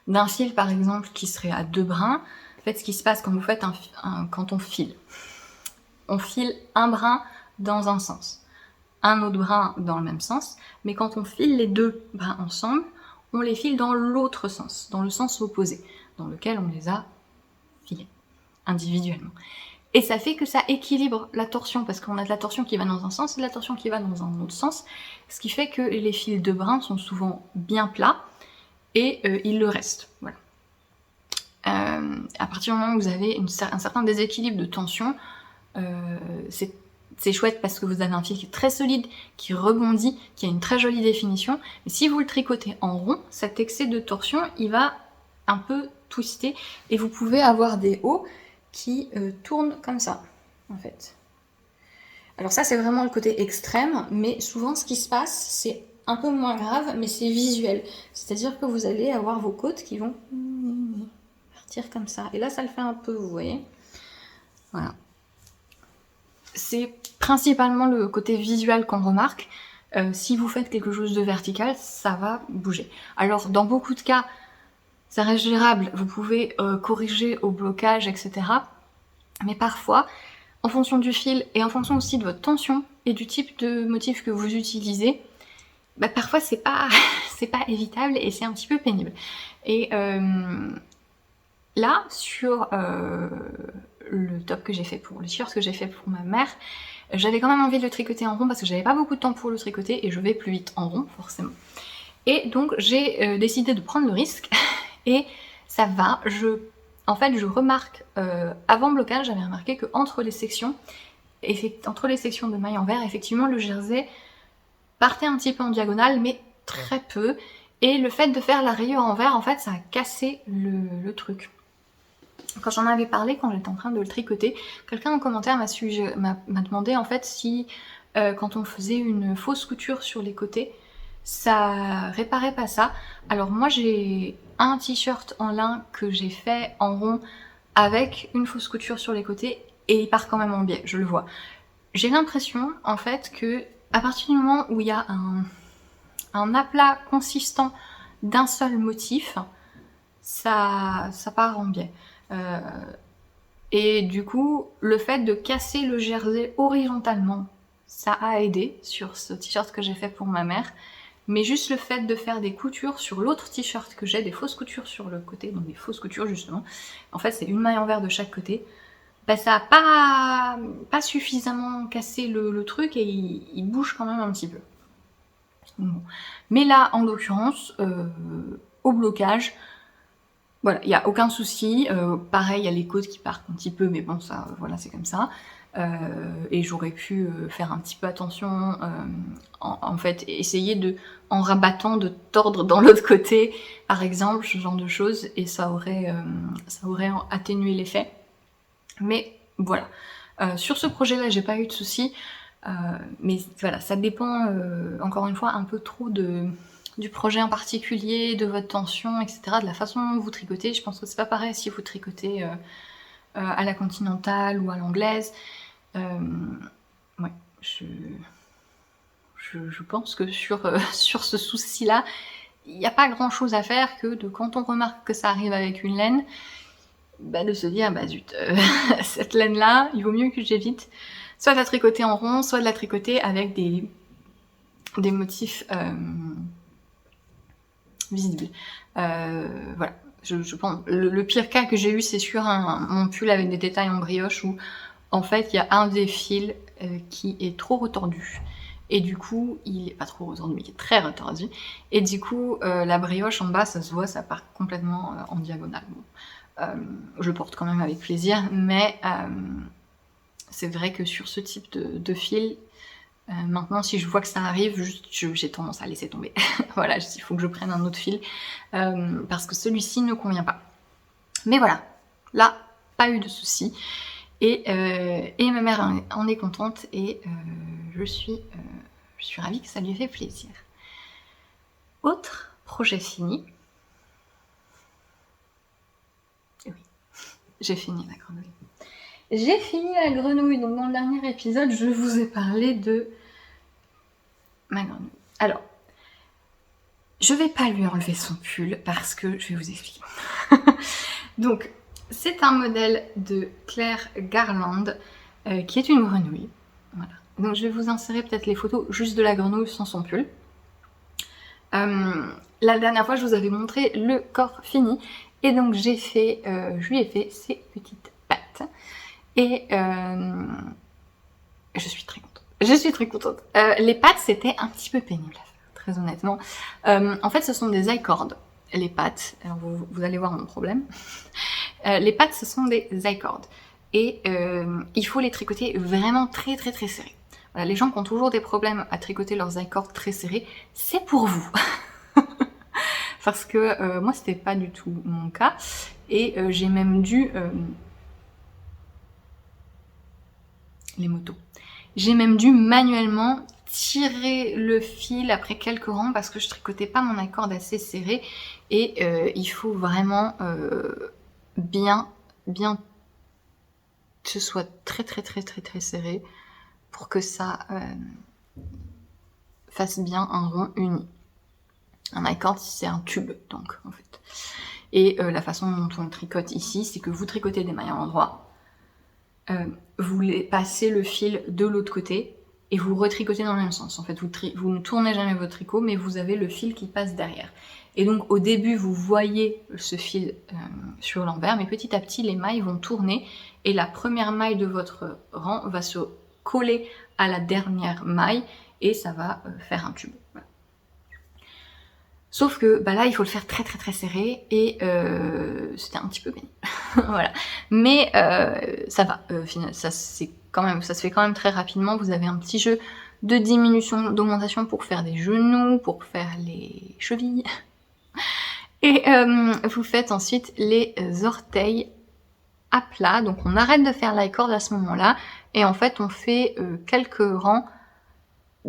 d'un fil par exemple qui serait à 2 brins, en fait ce qui se passe quand vous faites quand on file un brin dans un sens, un autre brin dans le même sens, mais quand on file les 2 brins ensemble, on les file dans l'autre sens, dans le sens opposé, dans lequel on les a filés individuellement. Et ça fait que ça équilibre la torsion, parce qu'on a de la torsion qui va dans un sens et de la torsion qui va dans un autre sens, ce qui fait que les fils de brins sont souvent bien plats, et ils le restent. Voilà. À partir du moment où vous avez un certain déséquilibre de tension, c'est chouette parce que vous avez un fil qui est très solide, qui rebondit, qui a une très jolie définition. Mais si vous le tricotez en rond, cet excès de torsion, il va un peu twister et vous pouvez avoir des hauts qui tournent comme ça, en fait. Alors ça, c'est vraiment le côté extrême, mais souvent, ce qui se passe, c'est un peu moins grave, mais c'est visuel. C'est-à-dire que vous allez avoir vos côtes qui vont partir comme ça. Et là, ça le fait un peu, vous voyez. Voilà. C'est principalement le côté visuel qu'on remarque. Si vous faites quelque chose de vertical, ça va bouger. Alors, dans beaucoup de cas, ça reste gérable. Vous pouvez corriger au blocage, etc. Mais parfois, en fonction du fil et en fonction aussi de votre tension et du type de motif que vous utilisez, parfois c'est pas évitable et c'est un petit peu pénible. Et là, sur le top que j'ai fait le t-shirt que j'ai fait pour ma mère, j'avais quand même envie de le tricoter en rond parce que j'avais pas beaucoup de temps pour le tricoter et je vais plus vite en rond forcément. Et donc j'ai décidé de prendre le risque et ça va. En fait, je remarque, avant blocage, j'avais remarqué que entre les sections de mailles en vert, effectivement le jersey partait un petit peu en diagonale, mais très peu. Et le fait de faire la rayure en vert, en fait, ça a cassé le truc. Quand j'en avais parlé, quand j'étais en train de le tricoter, quelqu'un en commentaire m'a demandé en fait si quand on faisait une fausse couture sur les côtés, ça réparait pas ça. Alors moi j'ai un t-shirt en lin que j'ai fait en rond avec une fausse couture sur les côtés et il part quand même en biais, je le vois. J'ai l'impression en fait que à partir du moment où il y a un aplat consistant d'un seul motif, ça part en biais. Et du coup, le fait de casser le jersey horizontalement, ça a aidé sur ce t-shirt que j'ai fait pour ma mère. Mais juste le fait de faire des coutures sur l'autre t-shirt que j'ai, des fausses coutures sur le côté, donc des fausses coutures justement, en fait c'est une maille envers de chaque côté, bah ça a pas suffisamment cassé le truc et il bouge quand même un petit peu. Bon. Mais là, en l'occurrence, au blocage, voilà, il n'y a aucun souci. Pareil, il y a les côtes qui partent un petit peu, mais bon, ça, voilà, c'est comme ça. Et j'aurais pu faire un petit peu attention, en fait, essayer en rabattant, de tordre dans l'autre côté, par exemple, ce genre de choses, et ça aurait atténué l'effet. Mais voilà. Sur ce projet-là, j'ai pas eu de soucis. Mais voilà, ça dépend, encore une fois, un peu trop du projet en particulier, de votre tension, etc., de la façon dont vous tricotez. Je pense que c'est pas pareil si vous tricotez à la continentale ou à l'anglaise. Ouais, je pense que sur ce souci-là, il n'y a pas grand-chose à faire que quand on remarque que ça arrive avec une laine, bah de se dire, bah zut, cette laine-là, il vaut mieux que j'évite soit de la tricoter en rond, soit de la tricoter avec des motifs visibles. Voilà. Je pense, le pire cas que j'ai eu, c'est sur mon pull avec des détails en brioche où, en fait, il y a un des fils qui est trop retordu. Et du coup, il est pas trop retordu, mais qui est très retordu. Et du coup, la brioche en bas, ça se voit, ça part complètement en diagonale. Bon. Je le porte quand même avec plaisir, mais c'est vrai que sur ce type de fil, maintenant, si je vois que ça arrive, j'ai tendance à laisser tomber. Voilà, il faut que je prenne un autre fil, parce que celui-ci ne convient pas. Mais voilà, là, pas eu de soucis. Et ma mère en est contente, et je suis ravie que ça lui ait fait plaisir. Autre projet fini. Oui, j'ai fini la grenouille. J'ai fini la grenouille, donc dans le dernier épisode, je vous ai parlé de ma grenouille. Alors, je vais pas lui enlever son pull parce que je vais vous expliquer. Donc, c'est un modèle de Claire Garland qui est une grenouille. Voilà. Donc, je vais vous insérer peut-être les photos juste de la grenouille sans son pull. La dernière fois, je vous avais montré le corps fini et donc je lui ai fait ses petites pattes. Et je suis très contente. Je suis très contente. Les pattes, c'était un petit peu pénible à faire, très honnêtement. En fait, ce sont des I-cords, les pattes. Alors, vous allez voir mon problème. Les pattes, ce sont des I-cords. Et il faut les tricoter vraiment très très très serrés. Voilà, les gens qui ont toujours des problèmes à tricoter leurs I-cords très serrés, c'est pour vous. Parce que moi, c'était pas du tout mon cas. Et j'ai même dû... les motos. J'ai même dû manuellement tirer le fil après quelques rangs parce que je tricotais pas mon I-cord assez serré et il faut vraiment bien que ce soit très très très très très serré pour que ça fasse bien un rond uni. Un I-cord, c'est un tube, donc en fait. Et la façon dont on tricote ici, c'est que vous tricotez des mailles à l'endroit. Vous passez le fil de l'autre côté et vous retricotez dans le même sens. En fait, vous ne tournez jamais votre tricot, mais vous avez le fil qui passe derrière. Et donc, au début, vous voyez ce fil sur l'envers, mais petit à petit, les mailles vont tourner et la première maille de votre rang va se coller à la dernière maille et ça va faire un tube. Voilà. Sauf que bah là, il faut le faire très très très serré et c'était un petit peu pénible. Voilà. Mais ça va. Ça se fait quand même très rapidement. Vous avez un petit jeu de diminution, d'augmentation pour faire des genoux, pour faire les chevilles. Et vous faites ensuite les orteils à plat. Donc on arrête de faire l'I-cord à ce moment-là et en fait on fait quelques rangs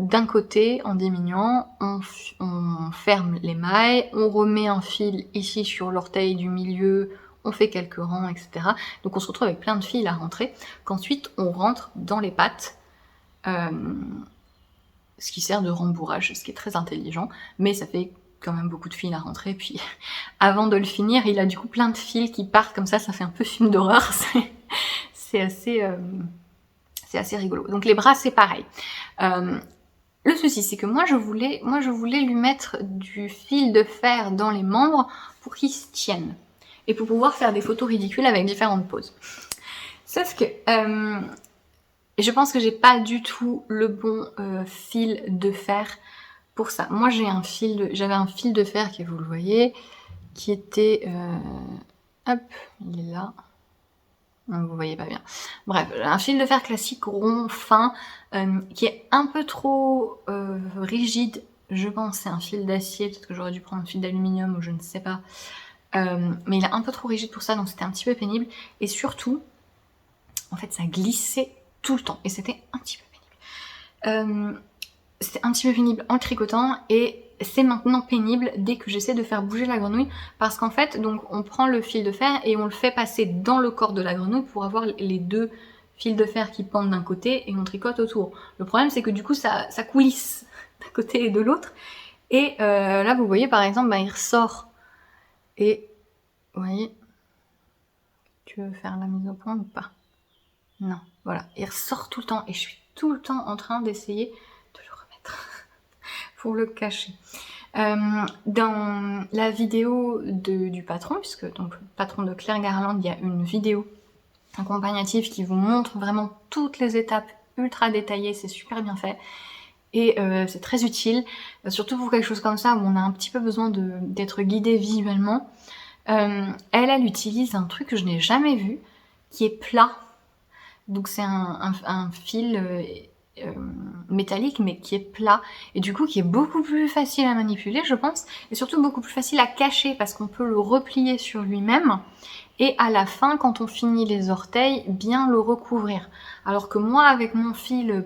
d'un côté, en diminuant, on ferme les mailles, on remet un fil ici sur l'orteil du milieu, on fait quelques rangs, etc. Donc on se retrouve avec plein de fils à rentrer, qu'ensuite on rentre dans les pattes, ce qui sert de rembourrage, ce qui est très intelligent, mais ça fait quand même beaucoup de fils à rentrer, puis avant de le finir, il a du coup plein de fils qui partent comme ça fait un peu film d'horreur, c'est assez rigolo. Donc les bras, c'est pareil. Le souci, c'est que moi je voulais lui mettre du fil de fer dans les membres pour qu'ils se tiennent et pour pouvoir faire des photos ridicules avec différentes poses. Sauf que je pense que j'ai pas du tout le bon fil de fer pour ça. Moi j'avais un fil de fer qui, vous le voyez, qui était hop, il est là. Vous voyez pas bien. Bref, un fil de fer classique rond, fin, qui est un peu trop rigide. Je pense c'est un fil d'acier, peut-être que j'aurais dû prendre un fil d'aluminium ou je ne sais pas. Mais il est un peu trop rigide pour ça, donc c'était un petit peu pénible. Et surtout, en fait, ça glissait tout le temps. Et c'était un petit peu pénible. C'était un petit peu pénible en tricotant et c'est maintenant pénible dès que j'essaie de faire bouger la grenouille parce qu'en fait, donc on prend le fil de fer et on le fait passer dans le corps de la grenouille pour avoir les deux fils de fer qui pendent d'un côté et on tricote autour. Le problème, c'est que du coup, ça coulisse d'un côté et de l'autre. Et là, vous voyez, par exemple, il ressort. Et, vous voyez, tu veux faire la mise au point ou pas? Non, voilà. Il ressort tout le temps et je suis tout le temps en train d'essayer de le remettre pour le cacher. Dans la vidéo du patron, puisque donc le patron de Claire Garland, il y a une vidéo accompagnative qui vous montre vraiment toutes les étapes ultra détaillées, c'est super bien fait. Et c'est très utile, surtout pour quelque chose comme ça où on a un petit peu besoin d'être guidé visuellement. Elle utilise un truc que je n'ai jamais vu, qui est plat. Donc c'est un fil métallique mais qui est plat et du coup qui est beaucoup plus facile à manipuler, je pense, et surtout beaucoup plus facile à cacher parce qu'on peut le replier sur lui-même et à la fin, quand on finit les orteils, bien le recouvrir. Alors que moi, avec mon fil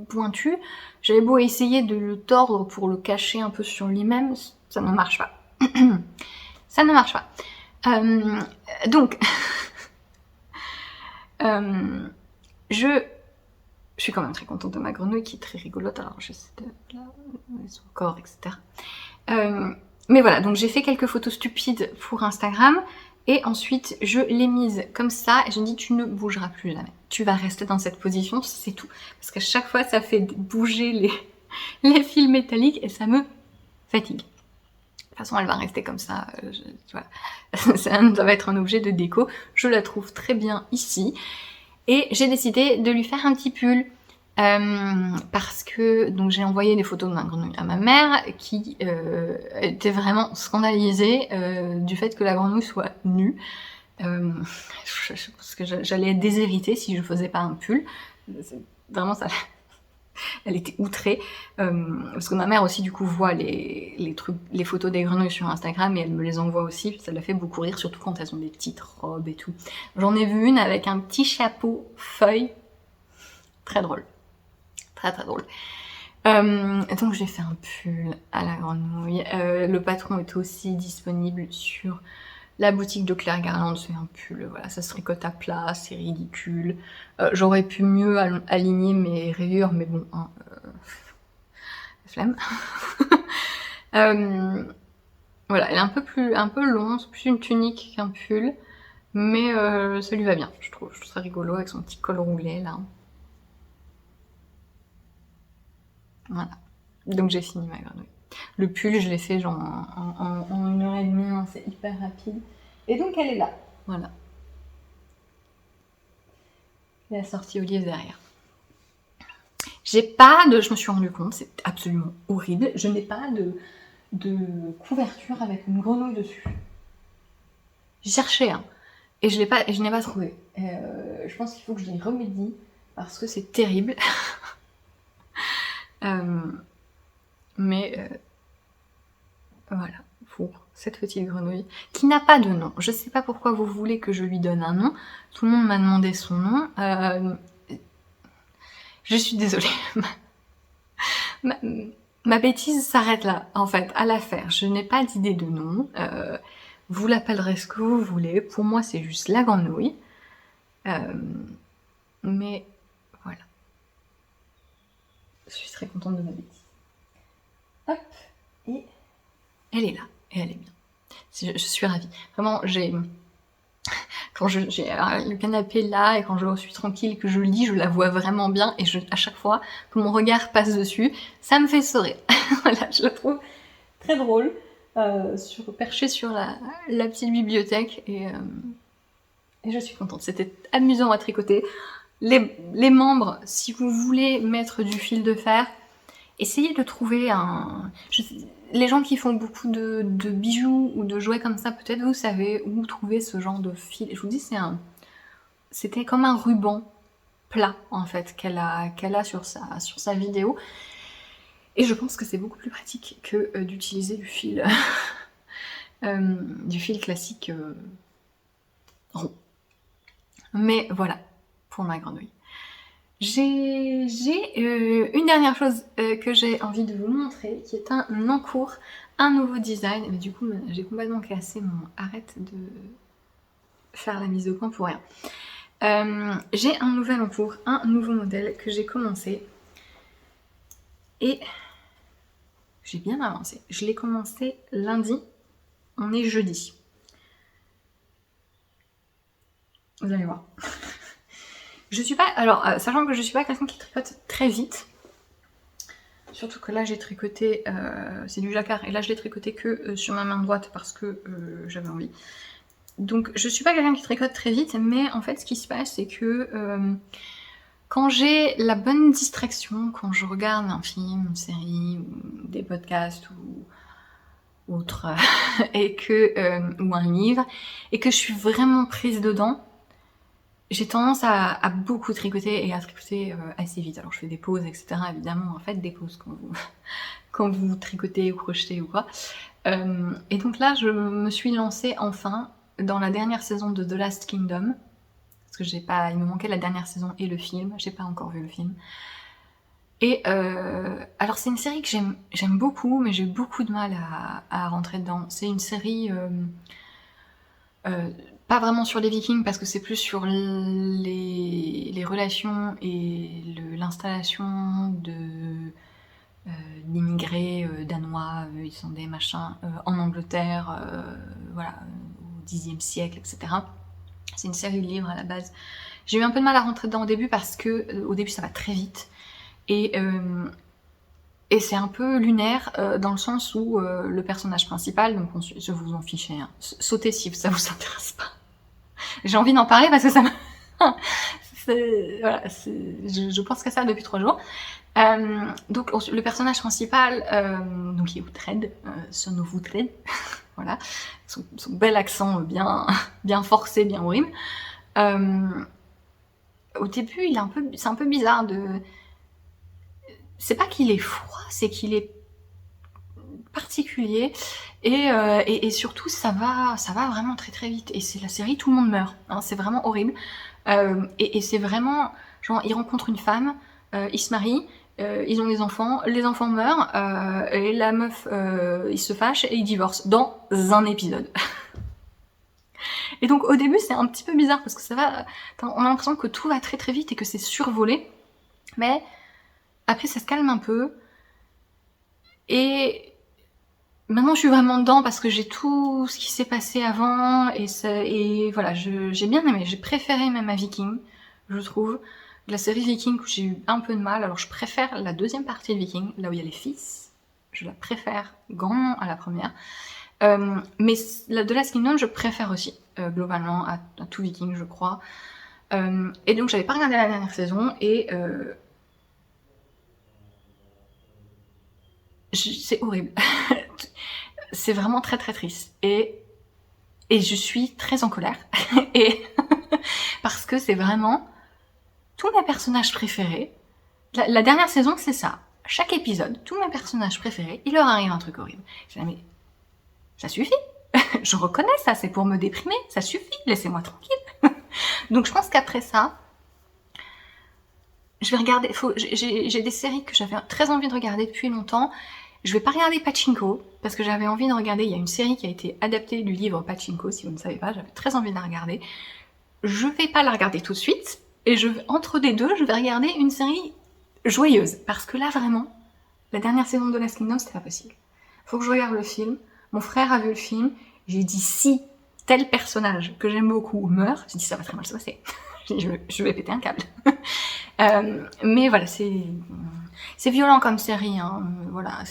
pointu, j'avais beau essayer de le tordre pour le cacher un peu sur lui-même, ça ne marche pas. Ça ne marche pas. Donc, je suis quand même très contente de ma grenouille qui est très rigolote, alors j'essaie de là, son corps, etc. Mais voilà, donc j'ai fait quelques photos stupides pour Instagram et ensuite je l'ai mise comme ça et je me dis tu ne bougeras plus jamais. Tu vas rester dans cette position, c'est tout. Parce qu'à chaque fois ça fait bouger les fils métalliques et ça me fatigue. De toute façon elle va rester comme ça, voilà. Ça va être un objet de déco. Je la trouve très bien ici. Et j'ai décidé de lui faire un petit pull parce que donc j'ai envoyé des photos de ma grenouille à ma mère qui était vraiment scandalisée du fait que la grenouille soit nue. Je pense que j'allais être déshéritée si je faisais pas un pull. Vraiment ça. Elle était outrée parce que ma mère aussi du coup voit les photos des grenouilles sur Instagram et elle me les envoie aussi, ça la fait beaucoup rire, surtout quand elles ont des petites robes et tout. J'en ai vu une avec un petit chapeau feuille, très drôle, très drôle. Donc j'ai fait un pull à la grenouille. Le patron est aussi disponible sur la boutique de Claire Garland, c'est un pull, voilà, ça se tricote à plat, c'est ridicule. J'aurais pu mieux aligner mes rayures, mais bon, hein, flemme. Voilà, elle est un peu long, c'est plus une tunique qu'un pull, mais ça lui va bien, je trouve ça rigolo avec son petit col roulé là. Voilà, donc j'ai fini ma grenouille. Le pull, je l'ai fait genre en 1h30, hein, c'est hyper rapide. Et donc elle est là, voilà. La sortie olive derrière. Je me suis rendu compte, c'est absolument horrible, je n'ai pas de couverture avec une grenouille dessus. J'ai cherché, hein, et je n'ai pas trouvé. Je pense qu'il faut que je les remédie, parce que c'est terrible. Mais voilà, pour cette petite grenouille, qui n'a pas de nom. Je sais pas pourquoi vous voulez que je lui donne un nom. Tout le monde m'a demandé son nom. Je suis désolée. Ma bêtise s'arrête là, en fait, à l'affaire. Je n'ai pas d'idée de nom. Vous l'appellerez ce que vous voulez. Pour moi, c'est juste la grenouille. Mais voilà. Je suis très contente de ma bêtise. Hop, et elle est là, et elle est bien. Je suis ravie. Vraiment, quand j'ai le canapé là, et quand je suis tranquille, que je lis, je la vois vraiment bien, et à chaque fois que mon regard passe dessus, ça me fait sourire. Voilà, je la trouve très drôle, perchée sur la petite bibliothèque, et je suis contente. C'était amusant à tricoter. Les membres, si vous voulez mettre du fil de fer, essayez de trouver les gens qui font beaucoup de bijoux ou de jouets comme ça, peut-être vous savez où trouver ce genre de fil. Je vous dis, c'était comme un ruban plat en fait qu'elle a sur sa vidéo. Et je pense que c'est beaucoup plus pratique que d'utiliser du fil classique rond. Mais voilà pour ma grenouille. J'ai une dernière chose que j'ai envie de vous montrer, qui est un encours, un nouveau design. Mais du coup, j'ai complètement cassé mon arrête de faire la mise au point pour rien. J'ai un nouvel encours, un nouveau modèle que j'ai commencé. Et j'ai bien avancé. Je l'ai commencé lundi, on est jeudi. Vous allez voir. Je suis pas, alors sachant que je suis pas quelqu'un qui tricote très vite, surtout que là j'ai tricoté, c'est du jacquard, et là je l'ai tricoté que sur ma main droite parce que j'avais envie. Donc je suis pas quelqu'un qui tricote très vite, mais en fait ce qui se passe c'est que quand j'ai la bonne distraction, quand je regarde un film, une série, ou des podcasts ou autre, ou un livre, et que je suis vraiment prise dedans, j'ai tendance à beaucoup tricoter et à tricoter assez vite. Alors je fais des pauses, etc. Évidemment, faites des pauses quand vous tricotez ou crochetez ou quoi. Et donc là, je me suis lancée enfin dans la dernière saison de The Last Kingdom. Parce que il me manquait la dernière saison et le film. J'ai pas encore vu le film. Et alors c'est une série que j'aime beaucoup, mais j'ai beaucoup de mal à rentrer dedans. C'est une série... pas vraiment sur les Vikings parce que c'est plus sur les relations et l'installation d'immigrés danois, islandais, machin, en Angleterre, voilà, au Xe siècle, etc. C'est une série de livres à la base. J'ai eu un peu de mal à rentrer dedans au début parce que au début ça va très vite et c'est un peu lunaire dans le sens où le personnage principal, donc je vous en fichez, hein, sautez si ça vous intéresse pas. J'ai envie d'en parler parce que ça me... voilà, je pense qu'à ça depuis 3 jours. Donc le personnage principal, donc qui est Uhtred, son of Uhtred, voilà, son bel accent bien forcé, bien horrible. Au début, c'est un peu bizarre de... C'est pas qu'il est froid, c'est qu'il est particulier et surtout ça va vraiment très très vite et c'est la série tout le monde meurt, hein, c'est vraiment horrible et c'est vraiment genre ils rencontrent une femme, ils se marient, ils ont des enfants, les enfants meurent et la meuf ils se fâchent et ils divorcent dans un épisode. Et donc au début c'est un petit peu bizarre parce que on a l'impression que tout va très très vite et que c'est survolé, mais après ça se calme un peu et maintenant, je suis vraiment dedans parce que j'ai tout ce qui s'est passé avant et voilà, j'ai bien aimé. J'ai préféré même à Viking, je trouve. La série Viking où j'ai eu un peu de mal. Alors, je préfère la deuxième partie de Viking, là où il y a les fils. Je la préfère grandement à la première. Mais The Last Kingdom, je préfère aussi, globalement, à tout Viking, je crois. Et donc, j'avais pas regardé la dernière saison et... c'est horrible. C'est vraiment très très triste. Et je suis très en colère. Et parce que c'est vraiment tous mes personnages préférés. La dernière saison, c'est ça. Chaque épisode, tous mes personnages préférés, il leur arrive un truc horrible. Je dis, mais ça suffit. Je reconnais ça, c'est pour me déprimer. Ça suffit, laissez-moi tranquille. Donc je pense qu'après ça, je vais regarder, j'ai des séries que j'avais très envie de regarder depuis longtemps. Je vais pas regarder Pachinko, parce que j'avais envie de regarder, il y a une série qui a été adaptée du livre Pachinko, si vous ne savez pas, j'avais très envie de la regarder. Je vais pas la regarder tout de suite, et entre les deux, je vais regarder une série joyeuse, parce que là, vraiment, la dernière saison de Last Kingdom, c'était pas possible. Faut que je regarde le film, mon frère a vu le film, j'ai dit si tel personnage que j'aime beaucoup meurt, j'ai dit ça va très mal se passer. Je vais péter un câble. Mais voilà, c'est violent comme série, hein. Voilà,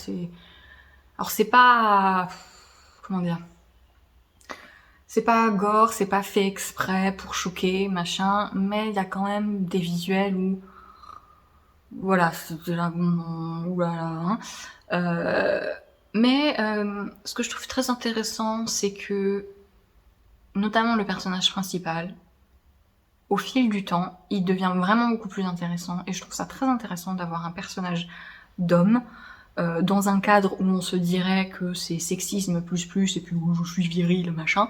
alors c'est pas, comment dire, c'est pas gore, c'est pas fait exprès pour choquer, machin, mais il y a quand même des visuels où, voilà, c'est de la, oulala, hein. Mais ce que je trouve très intéressant, c'est que, notamment le personnage principal, au fil du temps, il devient vraiment beaucoup plus intéressant, et je trouve ça très intéressant d'avoir un personnage d'homme dans un cadre où on se dirait que c'est sexisme plus, et puis où je suis viril, machin,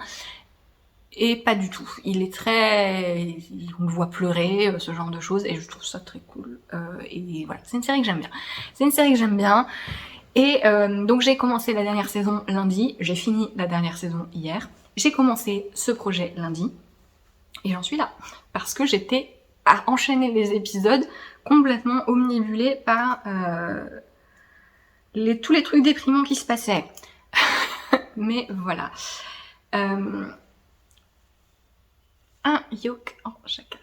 et pas du tout. Il est très... on le voit pleurer, ce genre de choses, et je trouve ça très cool. Et voilà, c'est une série que j'aime bien. C'est une série que j'aime bien, et donc j'ai commencé la dernière saison lundi, j'ai fini la dernière saison hier, j'ai commencé ce projet lundi, et j'en suis là, parce que j'étais à enchaîner les épisodes complètement omnibulée par tous les trucs déprimants qui se passaient. Mais voilà. Un yoke en jacquard.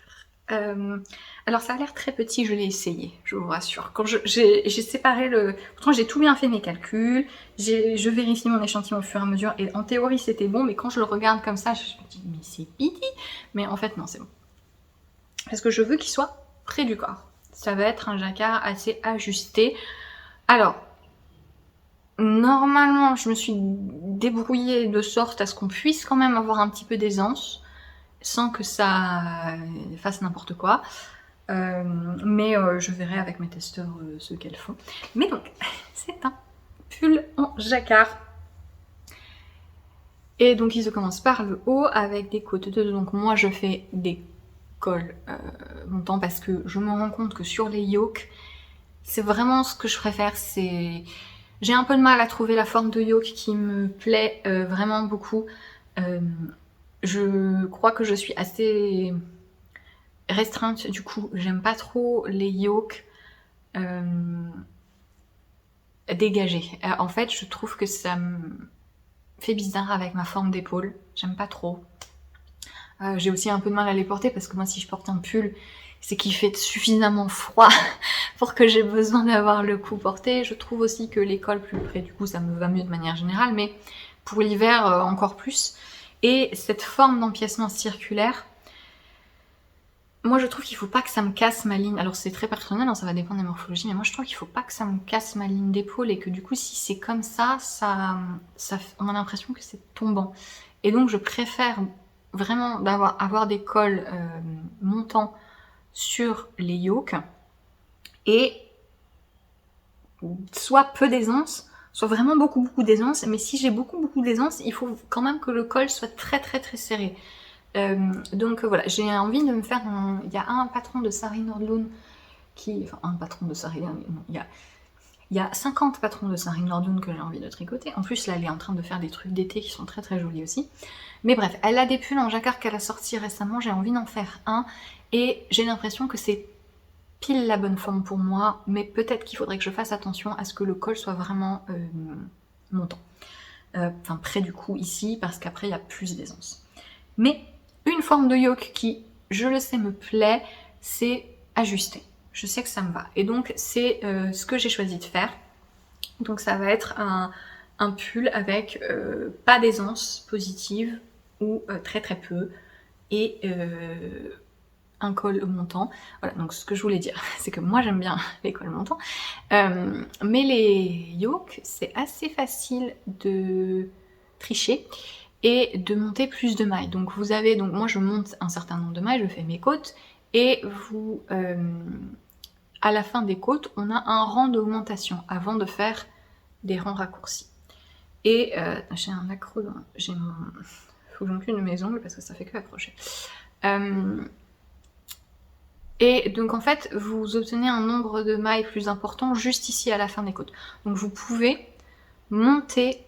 Alors ça a l'air très petit, je l'ai essayé, je vous rassure. Quand j'ai séparé pourtant j'ai tout bien fait mes calculs, je vérifie mon échantillon au fur et à mesure, et en théorie c'était bon, mais quand je le regarde comme ça, je me dis mais c'est petit. Mais en fait non, c'est bon. Parce que je veux qu'il soit près du corps. Ça va être un jacquard assez ajusté. Alors, normalement, je me suis débrouillée de sorte à ce qu'on puisse quand même avoir un petit peu d'aisance, sans que ça fasse n'importe quoi. Mais je verrai avec mes testeurs ce qu'elles font. Mais donc, c'est un pull en jacquard. Et donc, il se commence par le haut avec des côtes. Donc, moi, je fais des cols montants parce que je me rends compte que sur les yokes, c'est vraiment ce que je préfère. J'ai un peu de mal à trouver la forme de yoke qui me plaît vraiment beaucoup. Je crois que je suis assez restreinte, du coup j'aime pas trop les yokes dégagés. En fait, je trouve que ça me fait bizarre avec ma forme d'épaule, j'aime pas trop. J'ai aussi un peu de mal à les porter parce que moi si je porte un pull, c'est qu'il fait suffisamment froid pour que j'ai besoin d'avoir le cou porté. Je trouve aussi que les cols plus près du cou, ça me va mieux de manière générale, mais pour l'hiver encore plus. Et cette forme d'empiècement circulaire, moi je trouve qu'il faut pas que ça me casse ma ligne. Alors c'est très personnel, hein, ça va dépendre des morphologies, mais moi je trouve qu'il faut pas que ça me casse ma ligne d'épaule et que du coup si c'est comme ça, on a l'impression que c'est tombant. Et donc je préfère vraiment avoir des cols montants sur les yokes et soit peu d'aisance, soit vraiment beaucoup d'aisance, mais si j'ai beaucoup d'aisance, il faut quand même que le col soit très serré. Donc voilà, j'ai envie de me faire il y a un patron de Sari Nordlund il y a 50 patrons de Sari Nordlund que j'ai envie de tricoter. En plus là elle est en train de faire des trucs d'été qui sont très jolis aussi. Mais bref, elle a des pulls en jacquard qu'elle a sorti récemment, j'ai envie d'en faire un et j'ai l'impression que c'est pile la bonne forme pour moi, mais peut-être qu'il faudrait que je fasse attention à ce que le col soit vraiment montant. Enfin près du cou ici, parce qu'après il y a plus d'aisance. Mais une forme de yoke qui, je le sais, me plaît, c'est ajusté. Je sais que ça me va. Et donc c'est ce que j'ai choisi de faire. Donc ça va être un pull avec pas d'aisance positive ou très peu et un col montant. Voilà, donc ce que je voulais dire, c'est que moi j'aime bien les cols montants, mais les yokes, c'est assez facile de tricher et de monter plus de mailles. Donc moi je monte un certain nombre de mailles, je fais mes côtes, et à la fin des côtes, on a un rang d'augmentation avant de faire des rangs raccourcis. Et j'ai un accro, faut que j'encule mes ongles parce que ça fait que accrocher. Et donc en fait, vous obtenez un nombre de mailles plus important juste ici à la fin des côtes. Donc vous pouvez monter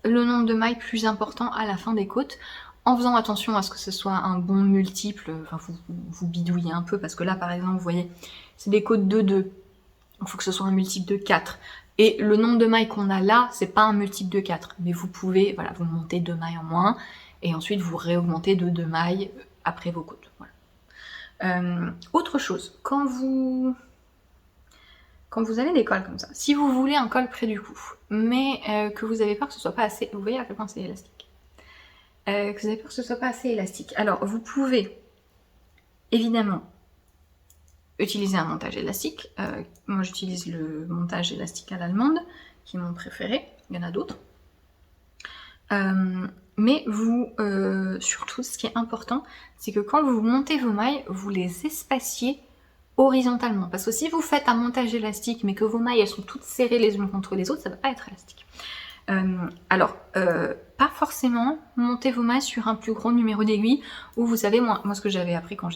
le nombre de mailles plus important à la fin des côtes en faisant attention à ce que ce soit un bon multiple. Enfin, vous bidouillez un peu parce que là, par exemple, vous voyez, c'est des côtes de 2. Il faut que ce soit un multiple de 4. Et le nombre de mailles qu'on a là, c'est pas un multiple de 4. Mais vous pouvez, voilà, vous montez 2 mailles en moins et ensuite vous réaugmentez de 2 mailles après vos côtes. Voilà. Autre chose, quand vous avez des cols comme ça, si vous voulez un col près du cou, mais que vous avez peur que ce soit pas assez, vous voyez à quel point c'est élastique, que vous avez peur que ce soit pas assez élastique, alors vous pouvez évidemment utiliser un montage élastique. Moi j'utilise le montage élastique à l'allemande, qui est mon préféré, il y en a d'autres. Mais vous, surtout ce qui est important, c'est que quand vous montez vos mailles, vous les espaciez horizontalement. Parce que si vous faites un montage élastique, mais que vos mailles elles sont toutes serrées les unes contre les autres, ça ne va pas être élastique. Alors, pas forcément monter vos mailles sur un plus grand numéro d'aiguilles, ou vous savez, moi ce que j'avais appris quand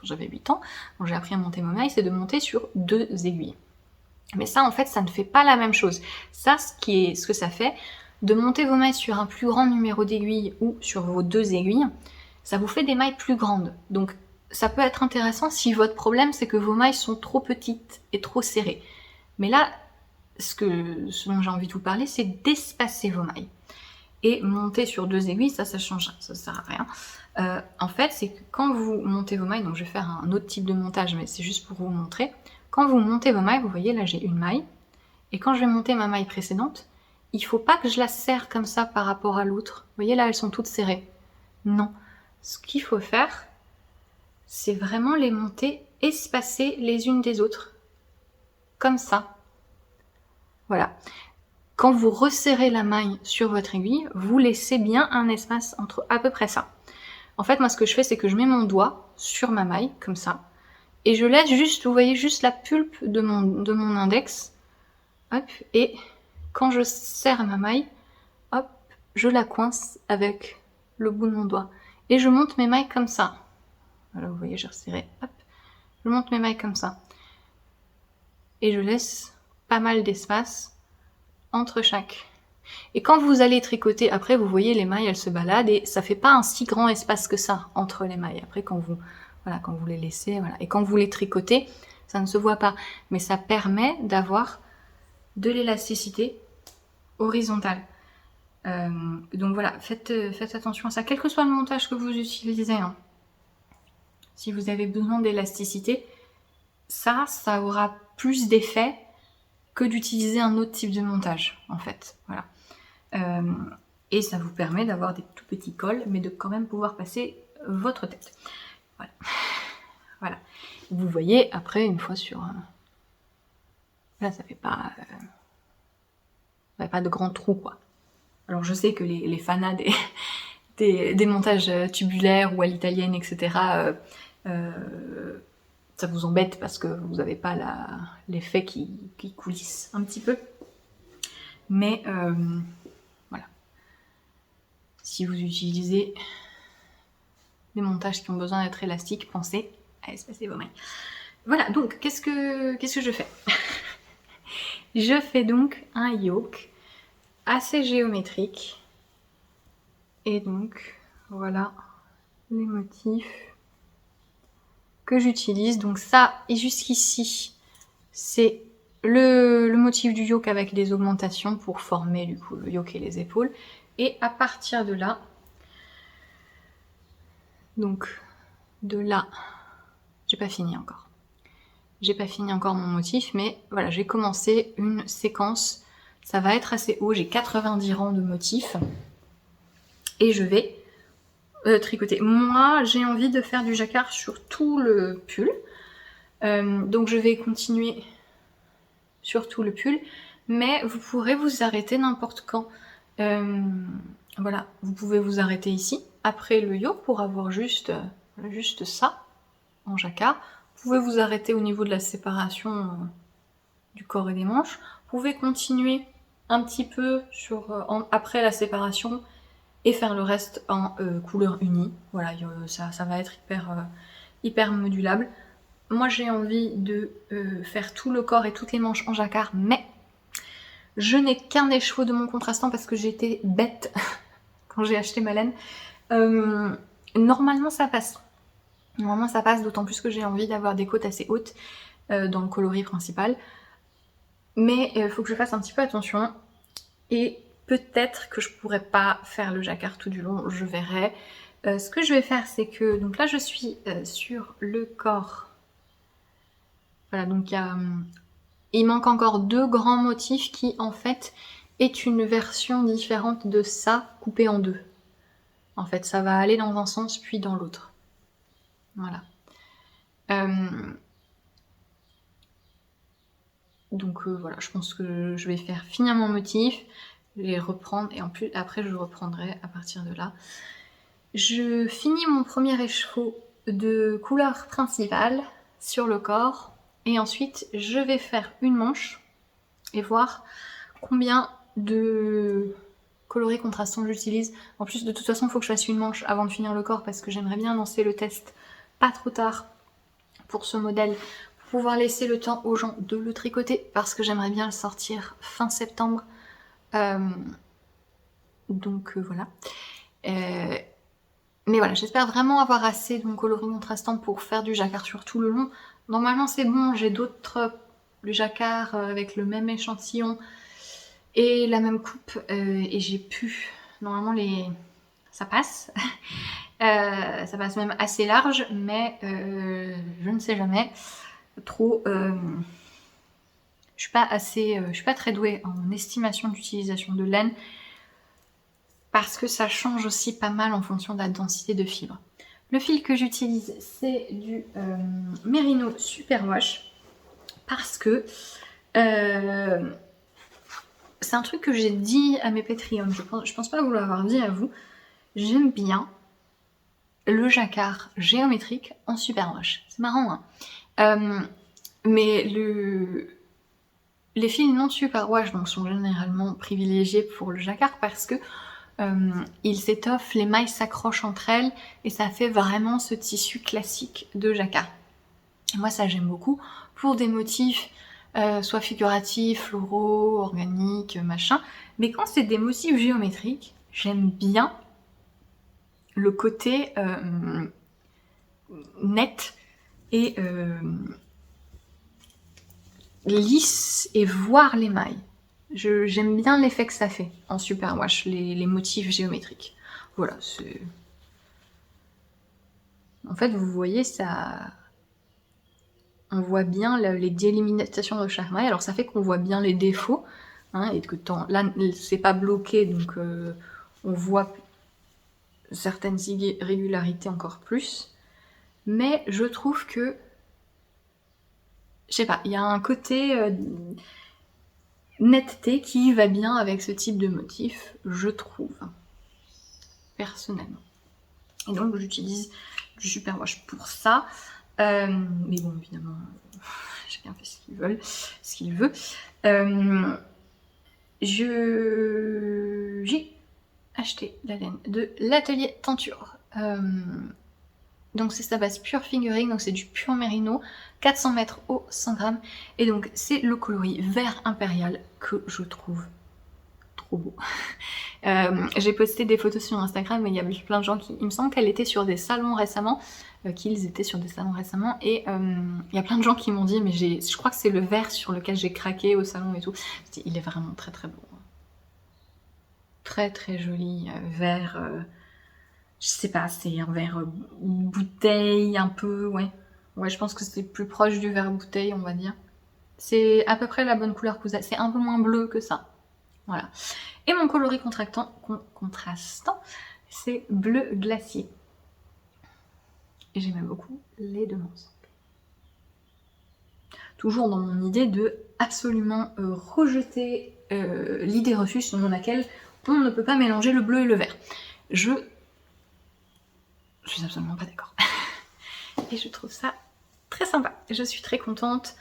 j'avais 8 ans, quand j'ai appris à monter mes mailles, c'est de monter sur 2 aiguilles. Mais ça, en fait, ça ne fait pas la même chose. Ça, ce que ça fait, de monter vos mailles sur un plus grand numéro d'aiguilles ou sur vos 2 aiguilles, ça vous fait des mailles plus grandes. Donc, ça peut être intéressant si votre problème, c'est que vos mailles sont trop petites et trop serrées. Mais là, ce dont j'ai envie de vous parler, c'est d'espacer vos mailles. Et monter sur 2 aiguilles, ça change, ça sert à rien. En fait, c'est que quand vous montez vos mailles, donc je vais faire un autre type de montage, mais c'est juste pour vous montrer. Quand vous montez vos mailles, vous voyez là j'ai une maille, et quand je vais monter ma maille précédente, il ne faut pas que je la serre comme ça par rapport à l'autre. Vous voyez là, elles sont toutes serrées. Non. Ce qu'il faut faire, c'est vraiment les monter espacées les unes des autres. Comme ça. Voilà. Quand vous resserrez la maille sur votre aiguille, vous laissez bien un espace entre à peu près ça. En fait, moi, ce que je fais, c'est que je mets mon doigt sur ma maille, comme ça, et je laisse juste, vous voyez, juste la pulpe de mon index, hop, et quand je serre ma maille, hop, je la coince avec le bout de mon doigt. Et je monte mes mailles comme ça. Voilà, vous voyez, j'ai resserré, hop, je monte mes mailles comme ça. Et je laisse pas mal d'espace entre chaque. Et quand vous allez tricoter, après vous voyez les mailles elles se baladent et ça fait pas un si grand espace que ça entre les mailles. Après quand vous les laissez, voilà. Et quand vous les tricotez, ça ne se voit pas. Mais ça permet d'avoir de l'élasticité horizontale. Donc voilà, faites attention à ça, quel que soit le montage que vous utilisez. Hein. Si vous avez besoin d'élasticité, ça aura plus d'effet que d'utiliser un autre type de montage, en fait. Voilà. Et ça vous permet d'avoir des tout petits cols, mais de quand même pouvoir passer votre tête. Voilà. Voilà. Vous voyez, après, une fois sur... Là, ça fait pas... pas de grands trous, quoi. Alors, je sais que les fanats des montages tubulaires ou à l'italienne, etc., ça vous embête parce que vous n'avez pas l'effet qui coulisse un petit peu. Mais voilà. Si vous utilisez des montages qui ont besoin d'être élastiques, pensez à espacer vos mailles. Voilà, donc qu'est-ce que je fais? Je fais donc un yoke assez géométrique. Et donc, voilà les motifs que j'utilise. Donc ça, et jusqu'ici, c'est le motif du yoke avec des augmentations pour former du coup le yoke et les épaules. Et à partir de là, donc de là, j'ai pas fini encore. J'ai pas fini encore mon motif, mais voilà, j'ai commencé une séquence. Ça va être assez haut, j'ai 90 rangs de motifs. Et je vais tricoter. Moi, j'ai envie de faire du jacquard sur tout le pull. Donc je vais continuer sur tout le pull. Mais vous pourrez vous arrêter n'importe quand. Voilà, vous pouvez vous arrêter ici, après le yoke, pour avoir juste ça, en jacquard. Vous pouvez vous arrêter au niveau de la séparation du corps et des manches. Vous pouvez continuer un petit peu après la séparation et faire le reste en couleur unie. Voilà, ça va être hyper modulable. Moi j'ai envie de faire tout le corps et toutes les manches en jacquard, mais je n'ai qu'un des chevaux de mon contrastant parce que j'ai été bête quand j'ai acheté ma laine. Normalement ça passe. Normalement ça passe, d'autant plus que j'ai envie d'avoir des côtes assez hautes dans le coloris principal. Mais il faut que je fasse un petit peu attention. Et peut-être que je pourrais pas faire le jacquard tout du long, je verrai. Ce que je vais faire, c'est que... Donc là je suis sur le corps. Voilà, donc il manque encore 2 grands motifs qui en fait est une version différente de ça coupée en 2. En fait, ça va aller dans un sens puis dans l'autre. Voilà. Donc voilà, je pense que je vais faire finir mon motif, les reprendre et en plus après je reprendrai à partir de là. Je finis mon premier écheveau de couleur principale sur le corps et ensuite je vais faire une manche et voir combien de coloris contrastants j'utilise. En plus de toute façon il faut que je fasse une manche avant de finir le corps parce que j'aimerais bien lancer le test pas trop tard pour ce modèle, pour pouvoir laisser le temps aux gens de le tricoter parce que j'aimerais bien le sortir fin septembre. Donc voilà. Mais voilà, j'espère vraiment avoir assez de mon coloris contrastant pour faire du jacquard sur tout le long. Normalement c'est bon, j'ai d'autres jacquards avec le même échantillon et la même coupe et j'ai pu... Normalement ça passe. Ça passe même assez large, mais je ne sais jamais trop. Je suis pas très douée en estimation d'utilisation de laine parce que ça change aussi pas mal en fonction de la densité de fibre. Le fil que j'utilise, c'est du Merino Superwash parce que c'est un truc que j'ai dit à mes Patreons. Je pense pas vous l'avoir dit à vous. J'aime bien le jacquard géométrique en Superwash. C'est marrant, hein. Mais les fils non Superwash donc, sont généralement privilégiés pour le jacquard parce que ils s'étoffent, les mailles s'accrochent entre elles et ça fait vraiment ce tissu classique de jacquard. Et moi ça j'aime beaucoup pour des motifs soit figuratifs, floraux, organiques, machin. Mais quand c'est des motifs géométriques, j'aime bien le côté net et lisse et voir les mailles. J'aime bien l'effet que ça fait en Superwash, les motifs géométriques. Voilà, c'est... En fait, vous voyez, ça... On voit bien les délimitations de chaque maille. Alors ça fait qu'on voit bien les défauts, hein, et que là, c'est pas bloqué, donc on voit certaines irrégularités encore plus. Mais je trouve que... Je sais pas, il y a un côté... netteté qui va bien avec ce type de motif, je trouve, personnellement. Et donc j'utilise du Superwash pour ça, mais bon évidemment chacun fait ce qu'il veut. J'ai acheté la laine de l'atelier Tenture. Donc c'est sa base pure fingering, donc c'est du pur mérino, 400 mètres au 100 grammes. Et donc c'est le coloris vert impérial que je trouve trop beau. J'ai posté des photos sur Instagram et il y avait plein de gens qui... Il me semble qu'elle était sur des salons récemment, qu'ils étaient sur des salons récemment. Et il y a plein de gens qui m'ont dit, mais je crois que c'est le vert sur lequel j'ai craqué au salon et tout. Il est vraiment très très beau. Très très joli vert... je sais pas, c'est un verre bouteille un peu, ouais. Ouais, je pense que c'est plus proche du verre bouteille, on va dire. C'est à peu près la bonne couleur que vous avez. C'est un peu moins bleu que ça. Voilà. Et mon coloris contrastant, c'est bleu glacier. Et j'aime beaucoup les deux ensemble. Toujours dans mon idée de absolument rejeter l'idée reçue selon laquelle on ne peut pas mélanger le bleu et le vert. Je suis absolument pas d'accord. Et je trouve ça très sympa. Je suis très contente.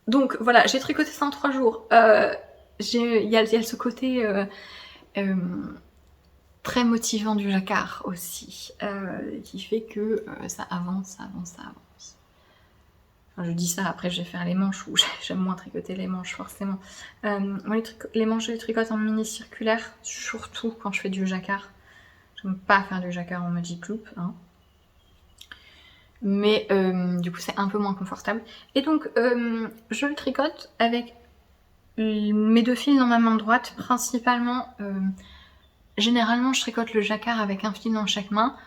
Donc voilà, j'ai tricoté ça en 3 jours. Il y a ce côté très motivant du jacquard aussi, qui fait que ça avance. Enfin, je dis ça, après je vais faire les manches, où j'aime moins tricoter les manches forcément. Moi, les manches je les tricote en mini circulaire, surtout quand je fais du jacquard. J'aime pas faire du jacquard en magic loop, hein. Mais du coup c'est un peu moins confortable. Et donc je le tricote avec mes 2 fils dans ma main droite, principalement. Généralement je tricote le jacquard avec un fil dans chaque main,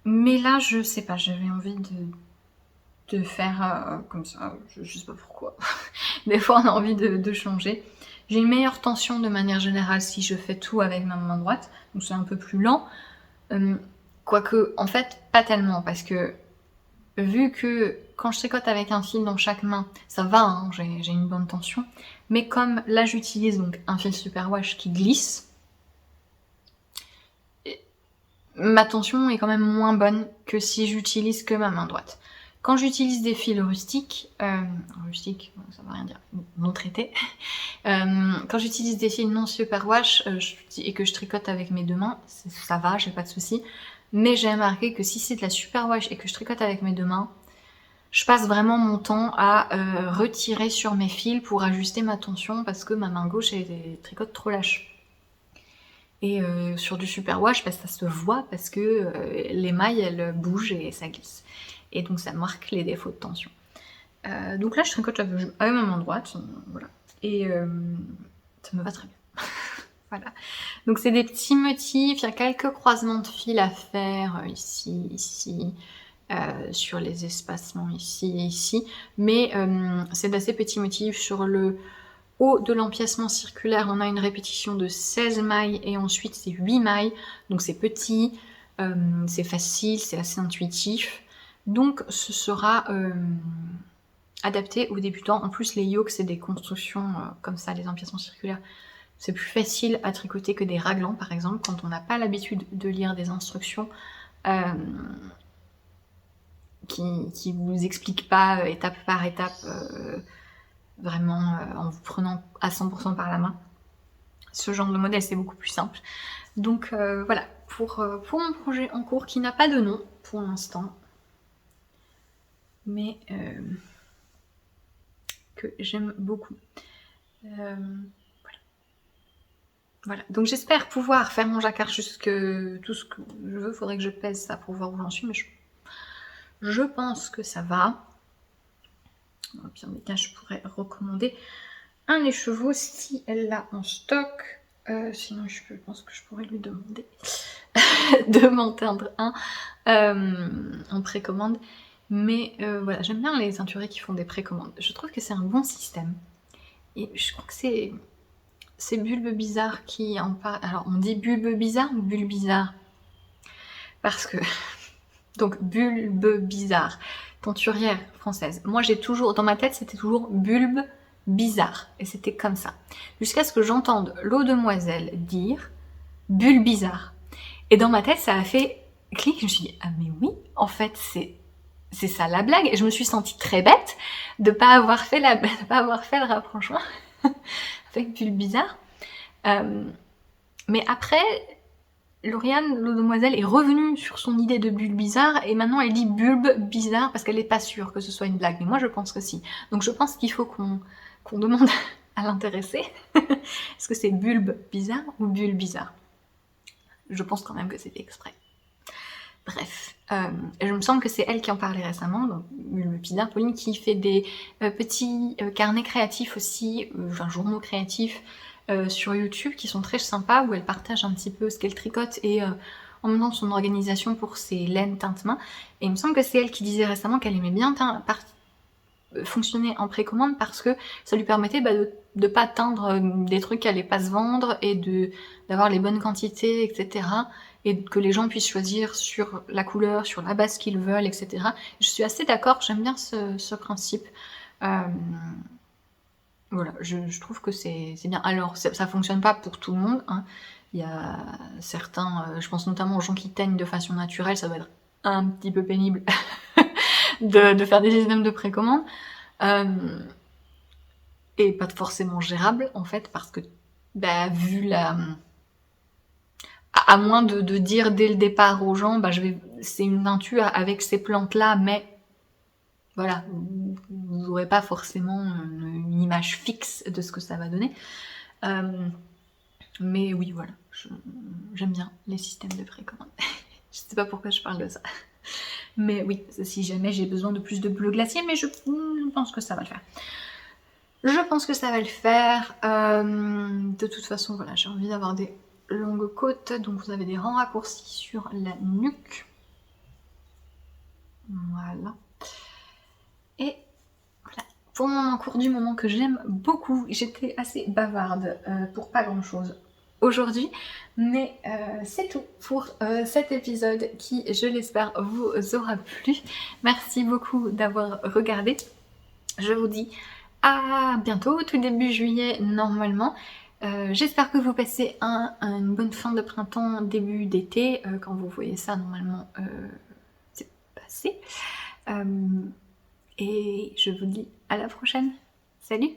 mais là je sais pas, j'avais envie de faire comme ça, je sais pas pourquoi. Des fois on a envie de changer. J'ai une meilleure tension de manière générale si je fais tout avec ma main droite, donc c'est un peu plus lent. Quoique en fait pas tellement, parce que vu que quand je tricote avec un fil dans chaque main, ça va, hein, j'ai une bonne tension, mais comme là j'utilise donc un fil superwash qui glisse, ma tension est quand même moins bonne que si j'utilise que ma main droite. Quand j'utilise des fils rustiques, rustiques, ça veut rien dire, non traités, quand j'utilise des fils non superwash et que je tricote avec mes 2 mains, ça va, j'ai pas de soucis. Mais j'ai remarqué que si c'est de la superwash et que je tricote avec mes 2 mains, je passe vraiment mon temps à retirer sur mes fils pour ajuster ma tension parce que ma main gauche elle tricote trop lâche. Et sur du superwash, bah, ça se voit parce que les mailles elles bougent et ça glisse. Et donc ça marque les défauts de tension. Donc là je tricote avec ma main droite, voilà. Et ça me va très bien. Voilà. Donc c'est des petits motifs, il y a quelques croisements de fils à faire ici, sur les espacements ici, mais c'est d'assez petits motifs. Sur le haut de l'empiècement circulaire, on a une répétition de 16 mailles et ensuite c'est 8 mailles, donc c'est petit, c'est facile, c'est assez intuitif, donc ce sera adapté aux débutants. En plus les yokes c'est des constructions comme ça, les empiècements circulaires, c'est plus facile à tricoter que des raglans par exemple, quand on n'a pas l'habitude de lire des instructions qui vous expliquent pas étape par étape, vraiment en vous prenant à 100% par la main. Ce genre de modèle c'est beaucoup plus simple. Donc voilà, pour mon projet en cours qui n'a pas de nom pour l'instant, mais que j'aime beaucoup. Voilà, donc j'espère pouvoir faire mon jacquard jusque tout ce que je veux. Faudrait que je pèse ça pour voir où j'en suis, mais je pense que ça va. Au pire des cas, je pourrais recommander un écheveau si elle l'a en stock. Sinon, je pense que je pourrais lui demander de m'en teindre un en précommande. Mais voilà, j'aime bien les teinturiers qui font des précommandes. Je trouve que c'est un bon système. Et je crois que c'est Bulbe Bizarre qui en parle. Alors, on dit Bulbe Bizarre ou Bulbe Bizarre? Parce que... Donc, Bulbe Bizarre, teinturière française. Moi, j'ai toujours... Dans ma tête, c'était toujours Bulbe Bizarre. Et c'était comme ça. Jusqu'à ce que j'entende l'eau demoiselle dire Bulbe Bizarre. Et dans ma tête, ça a fait clic. Je me suis dit, ah mais oui, en fait, c'est ça la blague. Et je me suis sentie très bête de pas avoir fait le rapprochement avec Bulbe Bizarre. Mais après, Lauriane, l'eau demoiselle, est revenue sur son idée de Bulbe Bizarre et maintenant elle dit Bulbe Bizarre parce qu'elle n'est pas sûre que ce soit une blague. Mais moi je pense que si. Donc je pense qu'il faut qu'on demande à l'intéressé est-ce que c'est Bulbe Bizarre ou Bulbe Bizarre. Je pense quand même que c'est exprès. Bref, je me semble que c'est elle qui en parlait récemment, donc Bulbe Bizarre, Pauline, qui fait des petits carnets créatifs aussi, enfin journaux créatifs sur YouTube qui sont très sympas, où elle partage un petit peu ce qu'elle tricote et en même temps son organisation pour ses laines teinte-main. Et il me semble que c'est elle qui disait récemment qu'elle aimait bien fonctionner en précommande parce que ça lui permettait de pas teindre des trucs qui allaient pas se vendre et d'avoir les bonnes quantités, etc. Et que les gens puissent choisir sur la couleur, sur la base qu'ils veulent, etc. Je suis assez d'accord, j'aime bien ce principe. Voilà, je trouve que c'est bien. Alors, ça fonctionne pas pour tout le monde, hein. Il y a certains, je pense notamment aux gens qui teignent de façon naturelle, ça va être un petit peu pénible de faire des systèmes de précommande. Et pas forcément gérable, en fait, parce que, vu À moins de dire dès le départ aux gens, bah, c'est une intu avec ces plantes-là, mais voilà, vous n'aurez pas forcément une image fixe de ce que ça va donner. Mais oui, voilà, j'aime bien les systèmes de précommande. Je sais pas pourquoi je parle de ça. Mais oui, si jamais j'ai besoin de plus de bleu glacier, mais je pense que ça va le faire. Je pense que ça va le faire. De toute façon, voilà, j'ai envie d'avoir des longues côtes, donc vous avez des rangs raccourcis sur la nuque. Voilà. Et voilà, pour mon cours du moment que j'aime beaucoup, j'étais assez bavarde pour pas grand chose aujourd'hui, mais c'est tout pour cet épisode qui, je l'espère, vous aura plu. Merci beaucoup d'avoir regardé. Je vous dis à bientôt, tout début juillet normalement. J'espère que vous passez une bonne fin de printemps, début d'été. Quand vous voyez ça, normalement, c'est passé. Et je vous dis à la prochaine. Salut!